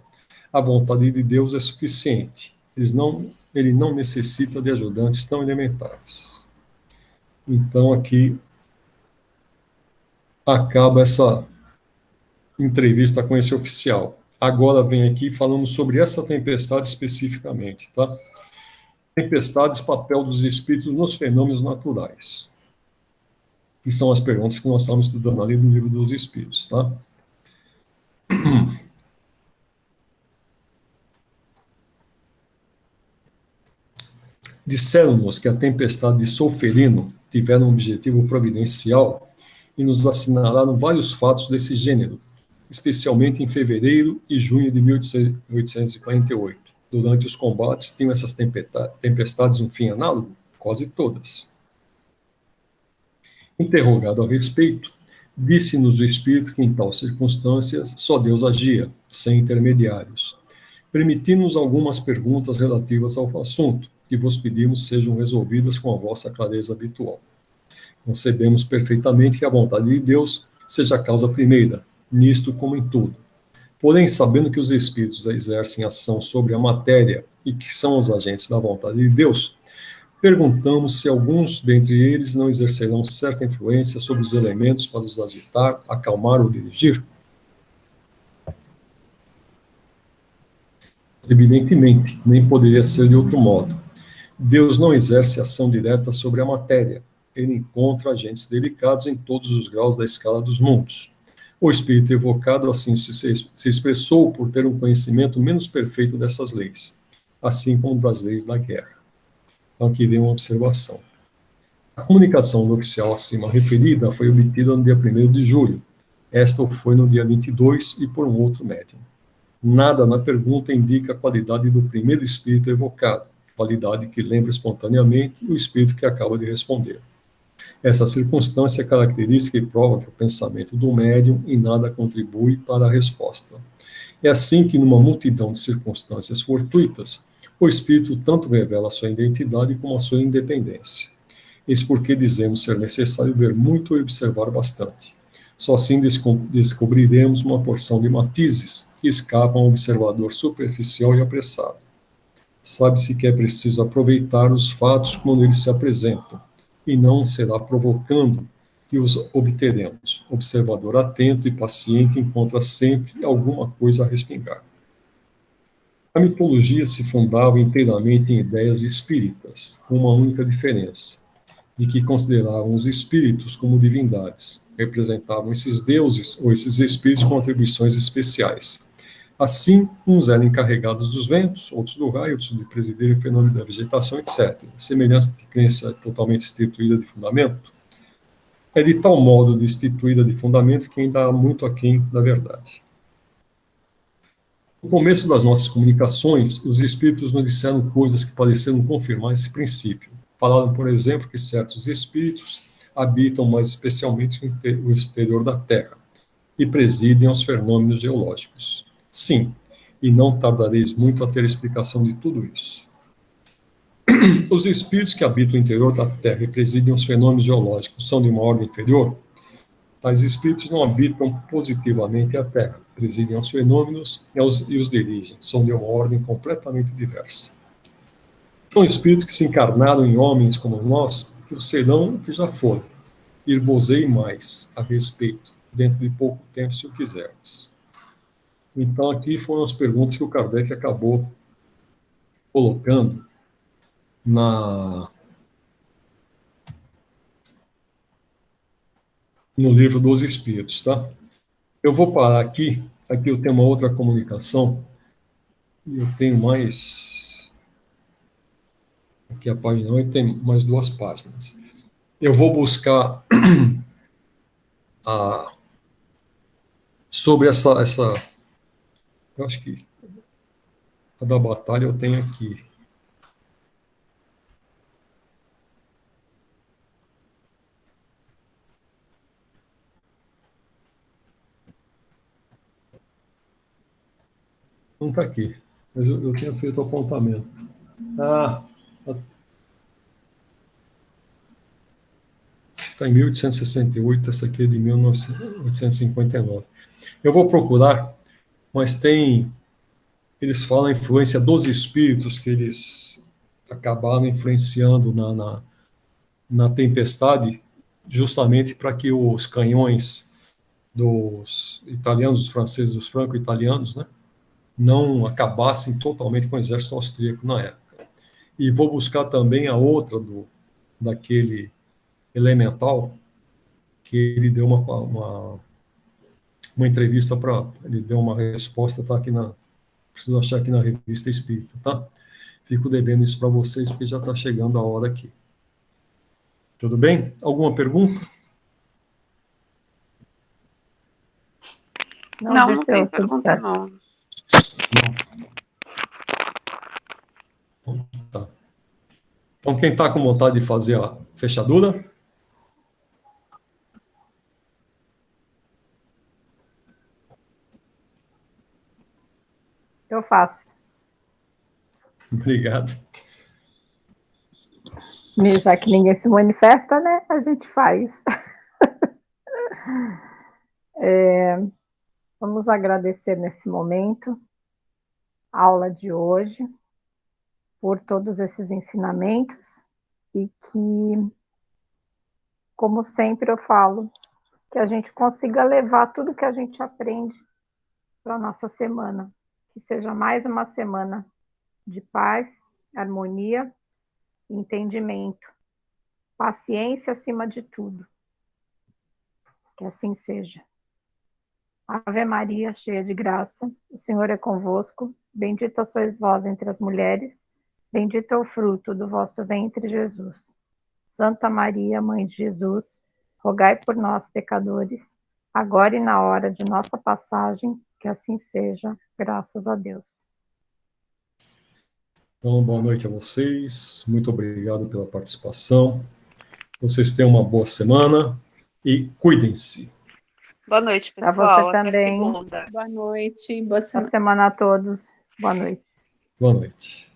A vontade de Deus é suficiente. Ele não necessita de ajudantes tão elementares. Então, aqui acaba essa entrevista com esse oficial. Agora vem aqui falando sobre essa tempestade especificamente, tá? Tempestades, papel dos espíritos nos fenômenos naturais. Que são as perguntas que nós estamos estudando ali no livro dos espíritos, tá? Disseram-nos que a tempestade de Solferino tivera um objetivo providencial e nos assinalaram vários fatos desse gênero, especialmente em fevereiro e junho de 1848. Durante os combates, tinham essas tempestades um fim análogo? Quase todas. Interrogado a respeito, disse-nos o Espírito que em tais circunstâncias só Deus agia, sem intermediários. Permitimos algumas perguntas relativas ao assunto, que vos pedimos sejam resolvidas com a vossa clareza habitual. Concebemos perfeitamente que a vontade de Deus seja a causa primeira, nisto como em tudo. Porém, sabendo que os espíritos exercem ação sobre a matéria e que são os agentes da vontade de Deus, perguntamos se alguns dentre eles não exercerão certa influência sobre os elementos para os agitar, acalmar ou dirigir? Evidentemente, nem poderia ser de outro modo. Deus não exerce ação direta sobre a matéria. Ele encontra agentes delicados em todos os graus da escala dos mundos. O espírito evocado assim se expressou por ter um conhecimento menos perfeito dessas leis, assim como das leis da guerra. Então, aqui vem uma observação. A comunicação do oficial acima referida foi obtida no dia 1º de julho. Esta foi no dia 22 e por um outro médium. Nada na pergunta indica a qualidade do primeiro espírito evocado, qualidade que lembra espontaneamente o espírito que acaba de responder. Essa circunstância é característica e prova que o pensamento do médium em nada contribui para a resposta. É assim que, numa multidão de circunstâncias fortuitas, o espírito tanto revela a sua identidade como a sua independência. Eis porque dizemos ser necessário ver muito e observar bastante. Só assim descobriremos uma porção de matizes que escapam ao observador superficial e apressado. Sabe-se que é preciso aproveitar os fatos quando eles se apresentam, e não será provocando que os obteremos. Observador atento e paciente encontra sempre alguma coisa a respingar. A mitologia se fundava inteiramente em ideias espíritas, com uma única diferença, de que consideravam os espíritos como divindades, representavam esses deuses ou esses espíritos com atribuições especiais. Assim, uns eram encarregados dos ventos, outros do raio, outros de presidir o fenômeno da vegetação, etc. Semelhança de crença totalmente instituída de fundamento é de tal modo destituída de fundamento que ainda há muito aquém da verdade. No começo das nossas comunicações, os espíritos nos disseram coisas que pareceram confirmar esse princípio. Falaram, por exemplo, que certos espíritos habitam mais especialmente o exterior da Terra e presidem aos fenômenos geológicos. Sim, e não tardareis muito a ter explicação de tudo isso. Os espíritos que habitam o interior da Terra e presidem os fenômenos geológicos são de uma ordem inferior? Tais espíritos não habitam positivamente a Terra, presidem os fenômenos e os dirigem, são de uma ordem completamente diversa. São espíritos que se encarnaram em homens como nós, o serão o que já foram. Ir-vos-ei mais a respeito, dentro de pouco tempo, se o quiserdes. Então, aqui foram as perguntas que o Kardec acabou colocando no Livro dos Espíritos, tá? Eu vou parar aqui. Aqui eu tenho uma outra comunicação. E eu tenho mais... Aqui a página 8 tem mais 2 páginas. Eu vou buscar sobre essa... Eu acho que a da batalha eu tenho aqui. Não está aqui, mas eu tinha feito o apontamento. Está em 1868, essa aqui é de 1859. Eu vou procurar, mas eles falam a influência dos espíritos que eles acabaram influenciando na tempestade, justamente para que os canhões dos italianos, dos franceses, dos franco-italianos, né, não acabassem totalmente com o exército austríaco na época. E vou buscar também a outra daquele elemental, que ele deu uma entrevista ele deu uma resposta, tá aqui preciso achar aqui na Revista Espírita, tá? Fico devendo isso para vocês, porque já está chegando a hora aqui. Tudo bem? Alguma pergunta? Não tem pergunta, não. Tá. Então, quem está com vontade de fazer a fechadura? Eu faço. Obrigado. Já que ninguém se manifesta, né? A gente faz. Vamos agradecer nesse momento a aula de hoje, por todos esses ensinamentos, e que, como sempre eu falo, que a gente consiga levar tudo que a gente aprende para a nossa semana, que seja mais uma semana de paz, harmonia, entendimento, paciência acima de tudo. Que assim seja. Ave Maria, cheia de graça, o Senhor é convosco, bendita sois vós entre as mulheres, bendito é o fruto do vosso ventre, Jesus. Santa Maria, Mãe de Jesus, rogai por nós, pecadores, agora e na hora de nossa passagem, que assim seja, graças a Deus. Então, boa noite a vocês, muito obrigado pela participação. Vocês tenham uma boa semana e cuidem-se. Boa noite, pessoal. Para você também. Boa noite. Boa semana. Boa semana a todos. Boa noite. Boa noite.